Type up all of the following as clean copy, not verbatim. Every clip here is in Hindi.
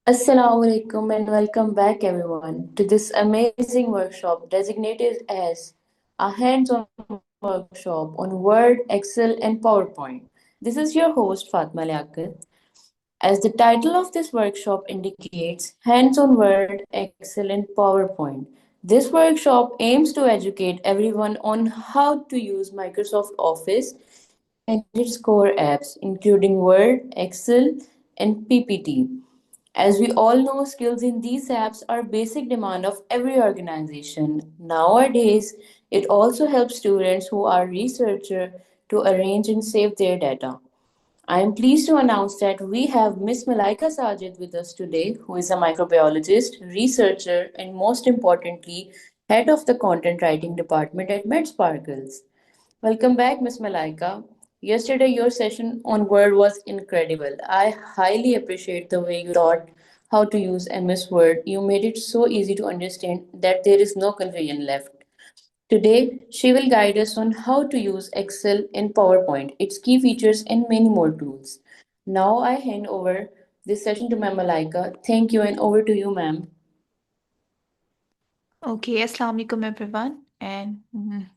Assalamu alaikum and welcome back everyone to this amazing workshop designated as a hands-on workshop on Word, Excel and PowerPoint. This is your host Fatma Liaquat. As the title of this workshop indicates, hands-on Word, Excel and PowerPoint. This workshop aims to educate everyone on how to use Microsoft Office and its core apps including Word, Excel and PPT. As we all know, skills in these apps are basic demand of every organization. Nowadays, it also helps students who are researcher to arrange and save their data. I am pleased to announce that we have Miss Malaika Sajid with us today, who is a microbiologist, researcher, and most importantly, head of the content writing department at MedSparkles. Welcome back, Miss Malaika. Yesterday, your session on Word was incredible. I highly appreciate the way you taught how to use MS Word. You made it so easy to understand that there is no confusion left. Today, she will guide us on how to use Excel and PowerPoint, its key features, and many more tools. Now, I hand over this session to Ma'am Malaika. Thank you, and over to you, ma'am. Okay, Assalamu alaikum everyone, and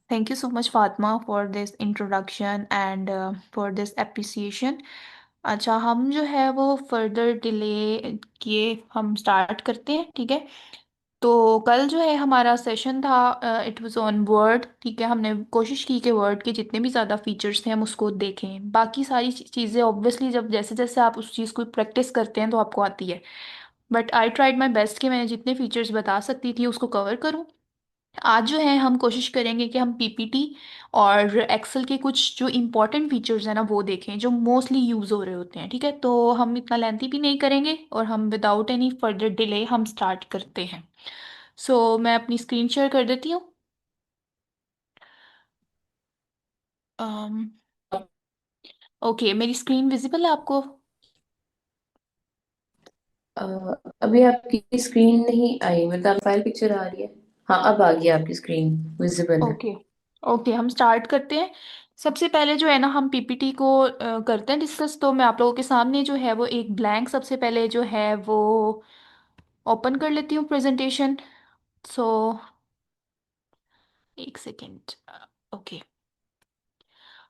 thank you so much, Fatma, for this introduction and for this appreciation. अच्छा, हम जो है वो फर्दर डिले किए हम स्टार्ट करते हैं, ठीक है। तो कल जो है हमारा सेशन था, इट वाज ऑन वर्ड, ठीक है। हमने कोशिश की कि वर्ड के जितने भी ज़्यादा फीचर्स थे हम उसको देखें। बाकी सारी चीज़ें ऑब्वियसली जब जैसे जैसे आप उस चीज़ को प्रैक्टिस करते हैं तो आपको आती है। But I tried my best कि मैंने जितने फीचर्स बता सकती थी उसको कवर करूँ। आज जो है हम कोशिश करेंगे कि हम पीपीटी और एक्सेल के कुछ जो इम्पोर्टेंट फीचर्स हैं ना वो देखें, जो मोस्टली यूज़ हो रहे होते हैं, ठीक है। तो हम इतना लेंथी भी नहीं करेंगे और हम विदाउट एनी फर्दर डिले हम स्टार्ट करते हैं। मैं अपनी स्क्रीन शेयर कर देती हूँ। ओके, मेरी स्क्रीन विजिबल है आपको? अ, अभी आपकी स्क्रीन नहीं आई, मतलब फाइल पिक्चर आ रही है। हाँ, अब आ गई आपकी स्क्रीन, विजिबल है। ओके। ओके, हम स्टार्ट करते हैं। सबसे पहले जो है ना हम पीपीटी को करते हैं डिस्कस। तो मैं आप लोगों के सामने जो है वो एक ब्लैंक सबसे पहले जो है वो ओपन कर लेती हूँ प्रेजेंटेशन। सो एक सेकेंड। ओके।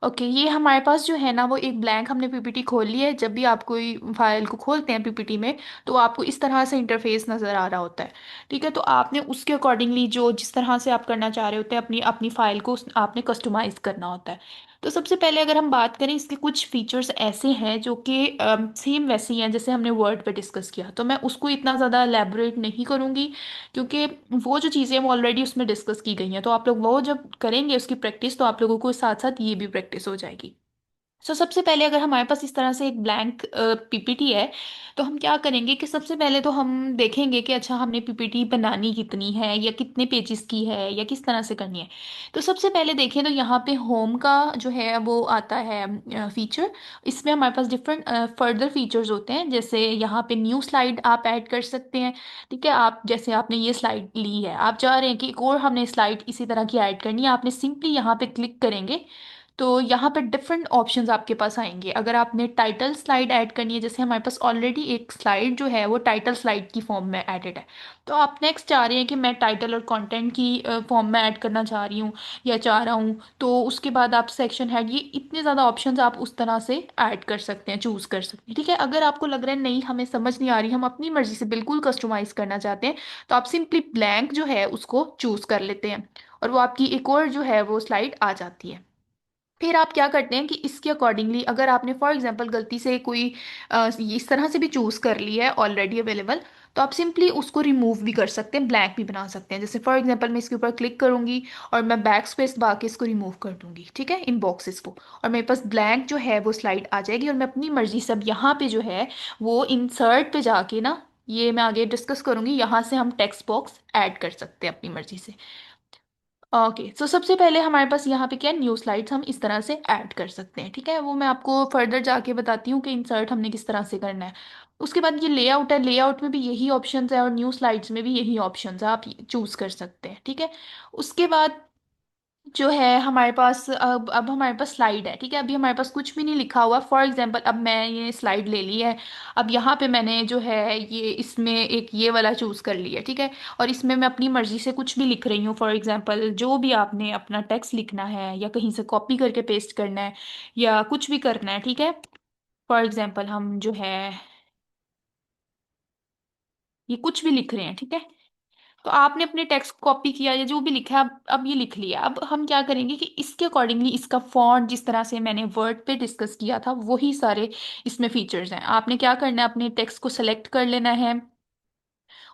ओके, ये हमारे पास जो है ना वो एक ब्लैंक हमने पीपीटी खोल ली है। जब भी आप कोई फाइल को खोलते हैं पीपीटी में तो आपको इस तरह से इंटरफेस नज़र आ रहा होता है, ठीक है। तो आपने उसके अकॉर्डिंगली जो जिस तरह से आप करना चाह रहे होते हैं अपनी अपनी फाइल को आपने कस्टमाइज करना होता है। तो सबसे पहले अगर हम बात करें, इसके कुछ फीचर्स ऐसे हैं जो कि सेम वैसे ही हैं जैसे हमने वर्ड पे डिस्कस किया। तो मैं उसको इतना ज़्यादा एलेबोरेट नहीं करूँगी क्योंकि वो जो चीज़ें हैं वो ऑलरेडी उसमें डिस्कस की गई हैं। तो आप लोग वो जब करेंगे उसकी प्रैक्टिस तो आप लोगों को साथ साथ ये भी प्रैक्टिस हो जाएगी। सबसे पहले अगर हमारे पास इस तरह से एक ब्लैंक पीपीटी है तो हम क्या करेंगे कि सबसे पहले तो हम देखेंगे कि अच्छा हमने पीपीटी बनानी कितनी है या कितने पेजेस की है या किस तरह से करनी है। तो सबसे पहले देखें तो यहाँ पे होम का जो है वो आता है फीचर। इसमें हमारे पास डिफरेंट फर्दर फीचर्स होते हैं, जैसे यहाँ पे न्यू स्लाइड आप ऐड कर सकते हैं, ठीक है। आप जैसे आपने ये स्लाइड ली है, आप चाह रहे हैं कि एक और हमने स्लाइड इसी तरह की ऐड करनी है, आपने सिंपली यहाँ पे क्लिक करेंगे तो यहाँ पे डिफरेंट ऑप्शंस आपके पास आएंगे। अगर आपने टाइटल स्लाइड ऐड करनी है, जैसे हमारे पास ऑलरेडी एक स्लाइड जो है वो टाइटल स्लाइड की फॉर्म में एडेड है, तो आप नेक्स्ट चाह रहे हैं कि मैं टाइटल और कंटेंट की फॉर्म में ऐड करना चाह रही हूँ या चाह रहा हूँ, तो उसके बाद आप सेक्शन हेड, ये इतने ज़्यादा ऑप्शंस आप उस तरह से ऐड कर सकते हैं, चूज़ कर सकते हैं, ठीक है। अगर आपको लग रहा है नहीं हमें समझ नहीं आ रही, हम अपनी मर्जी से बिल्कुल कस्टमाइज करना चाहते हैं, तो आप सिंपली ब्लैंक जो है उसको चूज़ कर लेते हैं और वो आपकी एक और जो है वो स्लाइड आ जाती है। फिर आप क्या करते हैं कि इसके अकॉर्डिंगली अगर आपने फॉर एग्जांपल गलती से कोई इस तरह से भी चूज़ कर लिया है ऑलरेडी अवेलेबल, तो आप सिंपली उसको रिमूव भी कर सकते हैं, ब्लैंक भी बना सकते हैं। जैसे फॉर एग्जांपल मैं इसके ऊपर क्लिक करूंगी और मैं बैक स्पेस दबा के इसको रिमूव कर दूंगी, ठीक है, इन बॉक्सेस को, और मेरे पास ब्लैंक जो है वो स्लाइड आ जाएगी और मैं अपनी मर्जी से अब यहाँ पे जो है वो इंसर्ट पे जाके ना, ये मैं आगे डिस्कस करूंगी, यहाँ से हम टेक्स्ट बॉक्स ऐड कर सकते हैं अपनी मर्जी से। ओके, सो सबसे पहले हमारे पास यहाँ पे क्या है, न्यू स्लाइड्स हम इस तरह से ऐड कर सकते हैं, ठीक है। वो मैं आपको फर्दर जाके बताती हूँ कि इंसर्ट हमने किस तरह से करना है। उसके बाद ये लेआउट है, लेआउट में भी यही ऑप्शंस है और न्यू स्लाइड्स में भी यही ऑप्शंस है, आप चूज कर सकते हैं, ठीक है। उसके बाद जो है हमारे पास अब हमारे पास स्लाइड है, ठीक है। अभी हमारे पास कुछ भी नहीं लिखा हुआ। फॉर एग्जांपल अब मैं ये स्लाइड ले ली है। अब यहाँ पे मैंने जो है ये इसमें एक ये वाला चूज कर लिया, ठीक है। और इसमें मैं अपनी मर्जी से कुछ भी लिख रही हूँ। फॉर एग्जांपल जो भी आपने अपना टेक्स्ट लिखना है या कहीं से कॉपी करके पेस्ट करना है या कुछ भी करना है, ठीक है। फॉर एग्जांपल हम जो है ये कुछ भी लिख रहे हैं, ठीक है। तो आपने अपने टेक्स्ट कॉपी किया या जो भी लिखा है, अब ये लिख लिया। अब हम क्या करेंगे कि इसके अकॉर्डिंगली इसका फॉन्ट जिस तरह से मैंने वर्ड पे डिस्कस किया था वही सारे इसमें फीचर्स हैं। आपने क्या करना है, अपने टेक्स्ट को सेलेक्ट कर लेना है।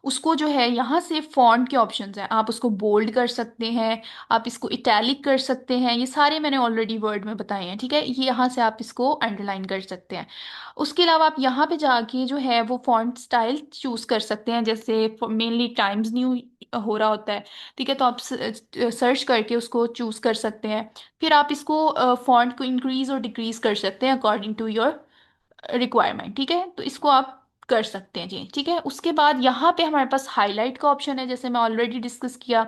उसको जो है यहाँ से फॉन्ट के ऑप्शंस हैं, आप उसको बोल्ड कर सकते हैं, आप इसको इटैलिक कर सकते हैं। ये सारे मैंने ऑलरेडी वर्ड में बताए हैं, ठीक है। ये यहाँ से आप इसको अंडरलाइन कर सकते हैं। उसके अलावा आप यहाँ पे जाके जो है वो फॉन्ट स्टाइल चूज कर सकते हैं। जैसे मेनली टाइम्स न्यू हो रहा होता है, ठीक है, तो आप सर्च करके उसको चूज कर सकते हैं। फिर आप इसको फॉन्ट को इंक्रीज और डिक्रीज कर सकते हैं अकॉर्डिंग टू योर रिक्वायरमेंट, ठीक है। तो इसको आप कर सकते हैं जी, ठीक है। उसके बाद यहाँ पे हमारे पास हाईलाइट का ऑप्शन है, जैसे मैं ऑलरेडी डिस्कस किया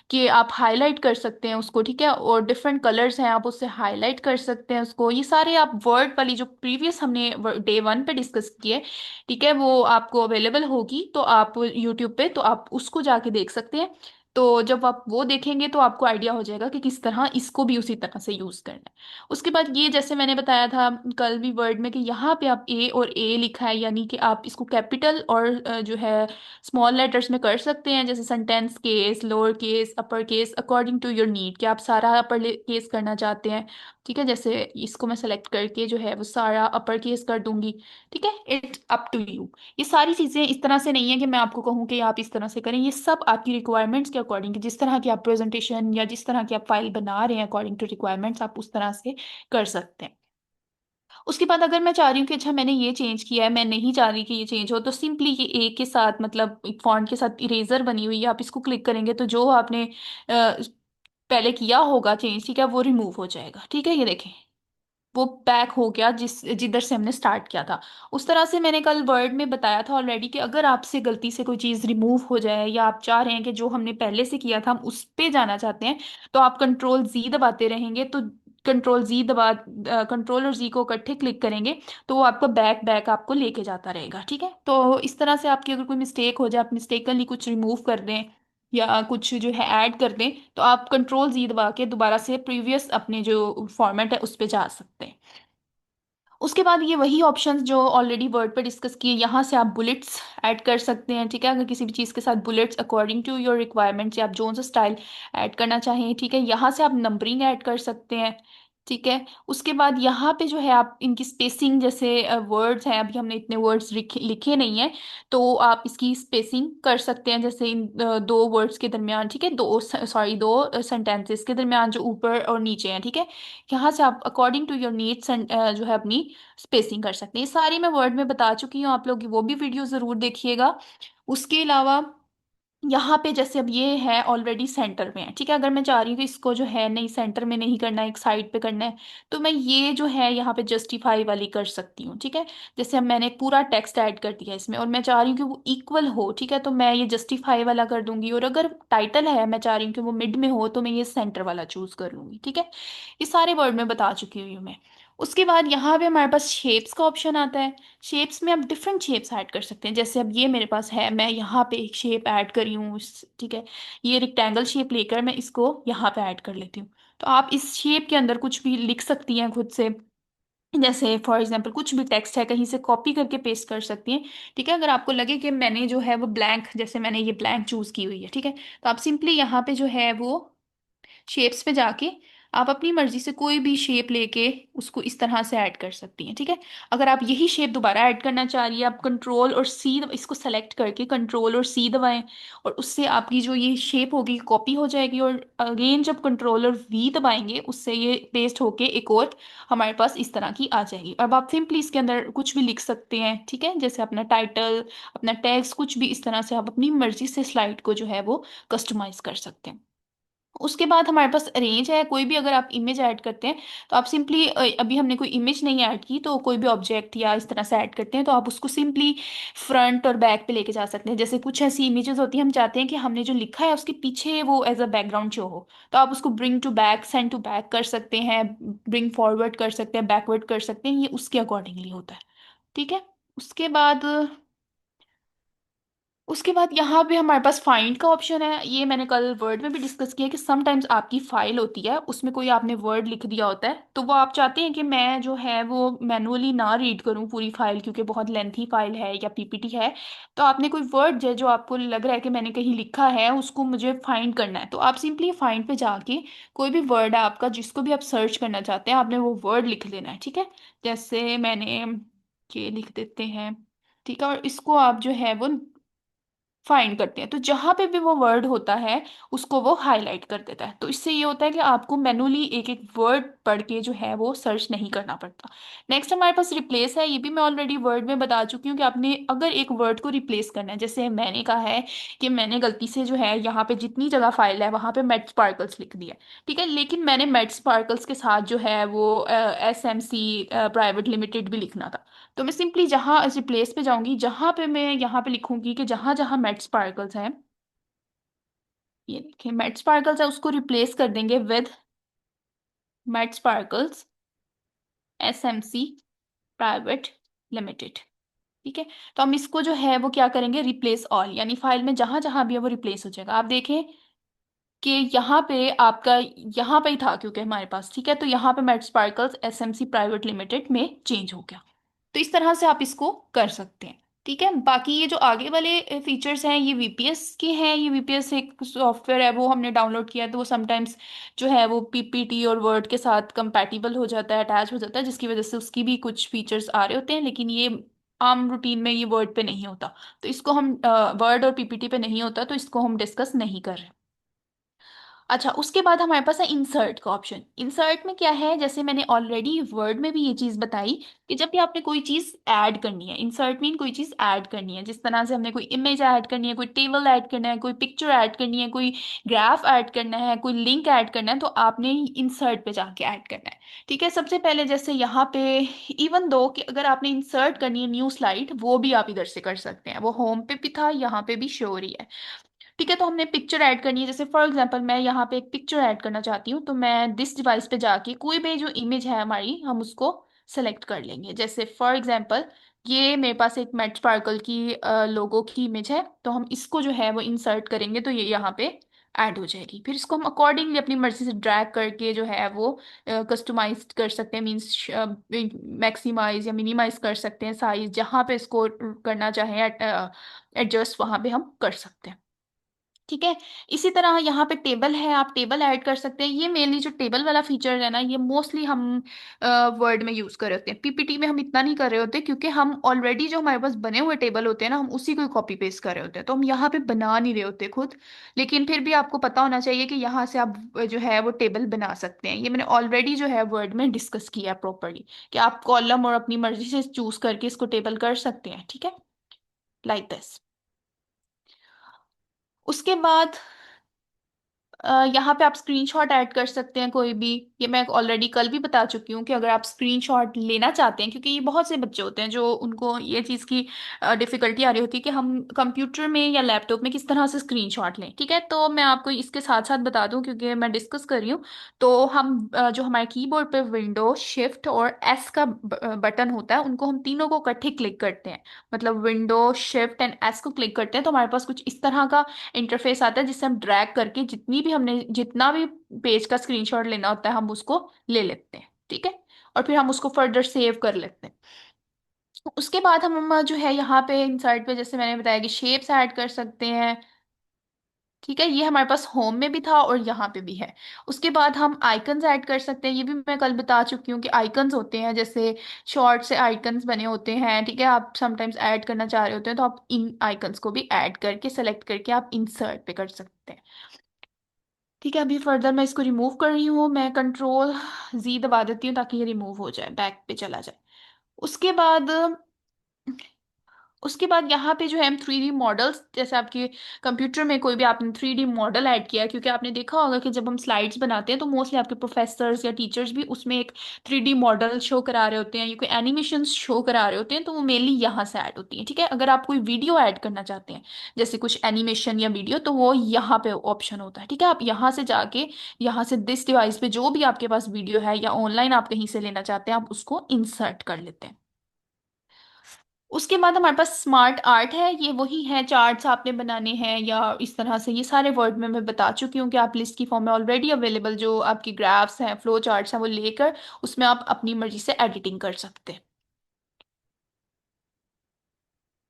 कि आप हाईलाइट कर सकते हैं उसको, ठीक है। और डिफरेंट कलर्स हैं, आप उससे हाईलाइट कर सकते हैं उसको। ये सारे आप वर्ड वाली जो प्रीवियस हमने डे वन पे डिस्कस किए, ठीक है, वो आपको अवेलेबल होगी तो आप यूट्यूब पे, तो आप उसको जाके देख सकते हैं। तो जब आप वो देखेंगे तो आपको आइडिया हो जाएगा कि किस तरह इसको भी उसी तरह से यूज करना है। उसके बाद ये जैसे मैंने बताया था कल भी वर्ड में कि यहाँ पे आप ए और ए लिखा है, यानी कि आप इसको कैपिटल और जो है स्मॉल लेटर्स में कर सकते हैं, जैसे sentence case, lower case, upper case, according to your need, कि आप सारा अपर केस करना चाहते हैं, ठीक है। जैसे इसको मैं सेलेक्ट करके जो है वो सारा अपर केस कर दूंगी, ठीक है। It's up to you. ये सारी चीज़ें इस तरह से नहीं है कि मैं आपको कहूँ कि आप इस तरह से करें। ये सब आपकी रिक्वायरमेंट्स के अकॉर्डिंग, जिस तरह की आप प्रेजेंटेशन या जिस तरह की आप फाइल बना रहे हैं अकॉर्डिंग टू रिक्वायरमेंट्स, आप उस तरह से कर सकते हैं। उसके बाद अगर मैं चाह रही हूँ कि अच्छा मैंने ये चेंज किया है, मैं नहीं चाह रही कि ये चेंज हो, तो सिंपली ये ए के साथ मतलब एक फॉन्ट के साथ इरेजर बनी हुई है, आप इसको क्लिक करेंगे तो जो आपने पहले किया होगा चेंज, ठीक है, वो रिमूव हो जाएगा, ठीक है। ये देखें वो बैक हो गया जिधर से हमने स्टार्ट किया था। उस तरह से मैंने कल वर्ड में बताया था ऑलरेडी कि अगर आपसे गलती से कोई चीज़ रिमूव हो जाए या आप चाह रहे हैं कि जो हमने पहले से किया था हम उस पे जाना चाहते हैं, तो आप कंट्रोल जी दबाते रहेंगे। तो कंट्रोल और जी को इकट्ठे क्लिक करेंगे तो वो आपका बैक बैक आपको लेके जाता रहेगा, ठीक है। तो इस तरह से आपकी अगर कोई मिस्टेक हो जाए, आप मिस्टेकनली कुछ रिमूव कर दें या कुछ जो है ऐड कर दें, तो आप कंट्रोल जी दबा के दोबारा से प्रीवियस अपने जो फॉर्मेट है उस पे जा सकते हैं। उसके बाद ये वही ऑप्शंस जो ऑलरेडी वर्ड पे डिस्कस किए, यहाँ से आप बुलेट्स ऐड कर सकते हैं, ठीक है। अगर किसी भी चीज़ के साथ bullets according to your requirements या आप जोन सा स्टाइल ऐड करना चाहें, ठीक है, यहाँ से आप नंबरिंग ऐड कर सकते हैं, ठीक है। उसके बाद यहाँ पे जो है आप इनकी स्पेसिंग, जैसे वर्ड्स हैं, अभी हमने इतने वर्ड्स लिखे नहीं है, तो आप इसकी स्पेसिंग कर सकते हैं, जैसे इन दो वर्ड्स के दरमियान, ठीक है, दो सेंटेंसेस के दरमियान जो ऊपर और नीचे हैं, ठीक है। यहाँ से आप अकॉर्डिंग टू योर नीड्स जो है अपनी स्पेसिंग कर सकते हैं। ये सारी मैं वर्ड में बता चुकी हूँ, आप लोग वो भी वीडियो ज़रूर देखिएगा। उसके अलावा यहाँ पे जैसे अब ये है ऑलरेडी सेंटर में है, ठीक है। अगर मैं चाह रही हूँ कि इसको जो है नहीं सेंटर में नहीं करना है, एक साइड पे करना है, तो मैं ये जो है यहाँ पे जस्टिफाई वाली कर सकती हूँ, ठीक है। जैसे अब मैंने पूरा टेक्स्ट ऐड कर दिया इसमें और मैं चाह रही हूँ कि वो इक्वल हो, ठीक है, तो मैं ये जस्टिफाई वाला कर दूंगी। और अगर टाइटल है मैं चाह रही हूँ कि वो मिड में हो, तो मैं ये सेंटर वाला चूज कर लूंगी, ठीक है। ये सारे वर्ड में बता चुकी हुई हूँ मैं। उसके बाद यहाँ पे हमारे पास शेप्स का ऑप्शन आता है। शेप्स में आप डिफरेंट शेप्स ऐड कर सकते हैं। जैसे अब ये मेरे पास है, मैं यहाँ पे एक शेप ऐड करी हूँ, ठीक है। ये रेक्टेंगल शेप लेकर मैं इसको यहाँ पे ऐड कर लेती हूँ। तो आप इस शेप के अंदर कुछ भी लिख सकती हैं खुद से। जैसे फॉर एग्जांपल कुछ भी टेक्स्ट है कहीं से कॉपी करके पेस्ट कर सकती हैं, ठीक है। अगर आपको लगे कि मैंने जो है वो ब्लैंक, जैसे मैंने ये ब्लैंक चूज की हुई है, ठीक है, तो आप सिंपली यहाँ पे जो है वो शेप्स पे जाके आप अपनी मर्जी से कोई भी शेप लेके उसको इस तरह से ऐड कर सकती हैं, ठीक है। अगर आप यही शेप दोबारा ऐड करना चाह रही है, आप कंट्रोल और सी इसको सेलेक्ट करके कंट्रोल और सी दबाएं, और उससे आपकी जो ये शेप होगी कॉपी हो जाएगी। और अगेन जब कंट्रोल और वी दबाएंगे उससे ये पेस्ट होके एक और हमारे पास इस तरह की आ जाएगी। अब आप सिंपली इसके अंदर कुछ भी लिख सकते हैं, ठीक है, जैसे अपना टाइटल, अपना टैग्स, कुछ भी इस तरह से आप अपनी मर्जी से स्लाइड को जो है वो कस्टमाइज कर सकते हैं। उसके बाद हमारे पास अरेंज है। कोई भी अगर आप इमेज ऐड करते हैं तो आप सिंपली, अभी हमने कोई इमेज नहीं ऐड की तो कोई भी ऑब्जेक्ट या इस तरह से ऐड करते हैं तो आप उसको सिंपली फ्रंट और बैक पे लेके जा सकते हैं। जैसे कुछ ऐसी इमेजेस होती हैं हम चाहते हैं कि हमने जो लिखा है उसके पीछे वो एज अ बैकग्राउंड शो हो, तो आप उसको bring to back, send to back कर सकते हैं, ब्रिंग फॉरवर्ड कर सकते हैं, बैकवर्ड कर सकते हैं, ये उसके अकॉर्डिंगली होता है। ठीक है। उसके बाद उसके बाद यहाँ पे हमारे पास फाइंड का ऑप्शन है। ये मैंने कल वर्ड में भी डिस्कस किया कि समटाइम्स आपकी फाइल होती है उसमें कोई आपने वर्ड लिख दिया होता है, तो वो आप चाहते हैं कि मैं जो है वो मैनुअली ना रीड करूँ पूरी फाइल क्योंकि बहुत लेंथी फाइल है या पीपीटी है। तो आपने कोई वर्ड जो आपको लग रहा है कि मैंने कहीं लिखा है उसको मुझे फाइंड करना है, तो आप सिंपली फाइंड पे जाके कोई भी वर्ड है आपका जिसको भी आप सर्च करना चाहते हैं आपने वो वर्ड लिख लेना है। ठीक है। जैसे मैंने ये लिख देते हैं। ठीक है। और इसको आप जो है वो फाइंड करते हैं तो जहां पे भी वो वर्ड होता है उसको वो हाईलाइट कर देता है। तो इससे ये होता है कि आपको मैनुअली एक एक वर्ड पढ़ के जो है वो सर्च नहीं करना पड़ता। नेक्स्ट हमारे पास रिप्लेस है। ये भी मैं ऑलरेडी वर्ड में बता चुकी हूँ कि आपने अगर एक वर्ड को रिप्लेस करना है, जैसे मैंने कहा है कि मैंने गलती से जो है यहाँ पे जितनी जगह फाइल है वहां पे मेट स्पार्कल्स लिख दिया। ठीक है। लेकिन मैंने मेट स्पार्कल्स के साथ जो है वो SMC प्राइवेट लिमिटेड भी लिखना था। तो मैं सिंपली जहां रिप्लेस पे जाऊंगी, जहां पे मैं यहाँ पे लिखूंगी कि जहां जहां मेट स्पार्कल्स हैं, ये देखिए मेट स्पार्कल्स है, उसको रिप्लेस कर देंगे with matte sparkles SMC private limited. ठीक है। तो हम इसको जो है वो क्या करेंगे, रिप्लेस ऑल, यानी फाइल में जहां जहां भी है वो रिप्लेस हो जाएगा। आप देखें कि यहाँ पे आपका, यहाँ पे ही था क्योंकि हमारे पास, ठीक है, तो यहाँ पे matte sparkles SMC private limited में चेंज हो गया। तो इस तरह से आप इसको कर सकते हैं। ठीक है। बाकी ये जो आगे वाले फीचर्स हैं ये VPS के हैं। ये VPS एक सॉफ्टवेयर है, वो हमने डाउनलोड किया है, तो वो समटाइम्स जो है वो PPT और वर्ड के साथ कंपैटिबल हो जाता है, अटैच हो जाता है, जिसकी वजह से उसकी भी कुछ फीचर्स आ रहे होते हैं, लेकिन ये आम रूटीन में ये वर्ड पे नहीं होता। तो इसको हम वर्ड और PPT पे नहीं होता तो इसको हम डिस्कस नहीं कर रहे। अच्छा, उसके बाद हमारे पास है इंसर्ट का ऑप्शन। इंसर्ट में क्या है, जैसे मैंने ऑलरेडी वर्ड में भी ये चीज़ बताई कि जब भी आपने कोई चीज़ ऐड करनी है, इंसर्ट मीन कोई चीज़ ऐड करनी है, जिस तरह से हमने कोई इमेज ऐड करनी है, कोई टेबल ऐड करना है, कोई पिक्चर ऐड करनी है, कोई ग्राफ ऐड करना है, कोई लिंक ऐड करना है, तो आपने इंसर्ट पे जाके ऐड करना है। ठीक है। सबसे पहले जैसे यहाँ पे, इवन दो कि अगर आपने इंसर्ट करनी है न्यू स्लाइड, वो भी आप इधर से कर सकते हैं, वो होम पे भी था, यहाँ पे भी श्योर ही है। ठीक है। तो हमने पिक्चर ऐड करनी है, जैसे फॉर एग्जांपल मैं यहाँ पे एक पिक्चर ऐड करना चाहती हूँ, तो मैं दिस डिवाइस पे जाके कोई भी जो इमेज है हमारी हम उसको सेलेक्ट कर लेंगे। जैसे फॉर एग्जांपल ये मेरे पास एक मेट स्पार्कल की लोगो की इमेज है, तो हम इसको जो है वो इंसर्ट करेंगे तो ये यहाँ पे ऐड हो जाएगी। फिर इसको हम अकॉर्डिंगली अपनी मर्जी से ड्रैग करके जो है वो कस्टमाइज कर सकते हैं, मीन्स मैक्सिमाइज या मिनिमाइज कर सकते हैं साइज, जहाँ पे इसको करना चाहें एडजस्ट वहाँ पे हम कर सकते हैं। ठीक है। इसी तरह यहाँ पे टेबल है, आप टेबल ऐड कर सकते हैं। ये मेनली जो टेबल वाला फीचर है ना, ये मोस्टली हम वर्ड में यूज कर रहे होते हैं, PPT में हम इतना नहीं कर रहे होते क्योंकि हम ऑलरेडी जो हमारे पास बने हुए टेबल होते हैं ना, हम उसी को कॉपी पेस्ट कर रहे होते हैं, तो हम यहाँ पे बना नहीं रहे होते खुद। लेकिन फिर भी आपको पता होना चाहिए कि यहाँ से आप जो है वो टेबल बना सकते हैं। ये मैंने ऑलरेडी जो है वर्ड में डिस्कस किया है प्रॉपरली कि आप कॉलम और अपनी मर्जी से चूज करके इसको टेबल कर सकते हैं। ठीक है। Like this. उसके बाद यहाँ पे आप स्क्रीनशॉट ऐड कर सकते हैं कोई भी। ये मैं ऑलरेडी कल भी बता चुकी हूँ कि अगर आप स्क्रीनशॉट लेना चाहते हैं, क्योंकि ये बहुत से बच्चे होते हैं जो उनको ये चीज़ की डिफिकल्टी आ रही होती है कि हम कंप्यूटर में या लैपटॉप में किस तरह से स्क्रीनशॉट लें। ठीक है। तो मैं आपको इसके साथ साथ बता दूं क्योंकि मैं डिस्कस कर रही हूँ। तो हम जो हमारे कीबोर्ड पे विंडो शिफ्ट और एस का बटन होता है, उनको हम तीनों को इकट्ठे क्लिक करते हैं, मतलब विंडो शिफ्ट एंड एस को क्लिक करते हैं, तो हमारे पास कुछ इस तरह का इंटरफेस आता है जिससे हम ड्रैग करके जितनी भी हमने जितना भी पेज का स्क्रीनशॉट लेना होता है हम उसको ले लेते हैं। ठीक है। और फिर हम उसको फर्दर सेव कर लेते हैं। उसके बाद हम जो है यहाँ पे इंसर्ट पे जैसे मैंने बताया कि शेप्स ऐड कर सकते हैं। ठीक है। ये हमारे पास होम में भी था और यहाँ पे भी है। उसके बाद हम आइकन्स ऐड कर सकते हैं। ये भी मैं कल बता चुकी हूँ कि आइकन्स होते हैं, जैसे शॉर्ट से आइकन्स बने होते हैं। ठीक है। आप समटाइम्स ऐड करना चाह रहे होते हैं तो आप इन आइकन्स को भी ऐड करके सेलेक्ट करके आप इंसर्ट पे कर सकते हैं। ठीक है। अभी फर्दर मैं इसको रिमूव कर रही हूँ, मैं Ctrl+Z दबा देती हूँ ताकि ये रिमूव हो जाए, बैक पे चला जाए। उसके बाद उसके बाद यहाँ पे जो है हम 3D मॉडल्स, जैसे आपके कंप्यूटर में कोई भी आपने 3D मॉडल ऐड किया है, क्योंकि आपने देखा होगा कि जब हम स्लाइड्स बनाते हैं तो मोस्टली आपके प्रोफेसर्स या टीचर्स भी उसमें एक 3D मॉडल शो करा रहे होते हैं या कोई एनिमेशन शो करा रहे होते हैं, तो वो मेनली यहाँ से ऐड होती है। ठीक है, अगर आप कोई वीडियो ऐड करना चाहते हैं जैसे कुछ एनिमेशन या वीडियो, तो वो यहाँ पे ऑप्शन होता है। ठीक है, आप यहाँ से जाके यहाँ से दिस डिवाइस पे जो भी आपके पास वीडियो है या ऑनलाइन आप कहीं से लेना चाहते हैं, आप उसको इंसर्ट कर लेते हैं। उसके बाद हमारे पास स्मार्ट आर्ट है। ये वही है, चार्ट्स आपने बनाने हैं या इस तरह से, ये सारे वर्ड में मैं बता चुकी हूँ कि आप लिस्ट की फॉर्म में ऑलरेडी अवेलेबल जो आपकी ग्राफ्स हैं, फ्लो चार्ट्स हैं, वो लेकर उसमें आप अपनी मर्जी से एडिटिंग कर सकते हैं।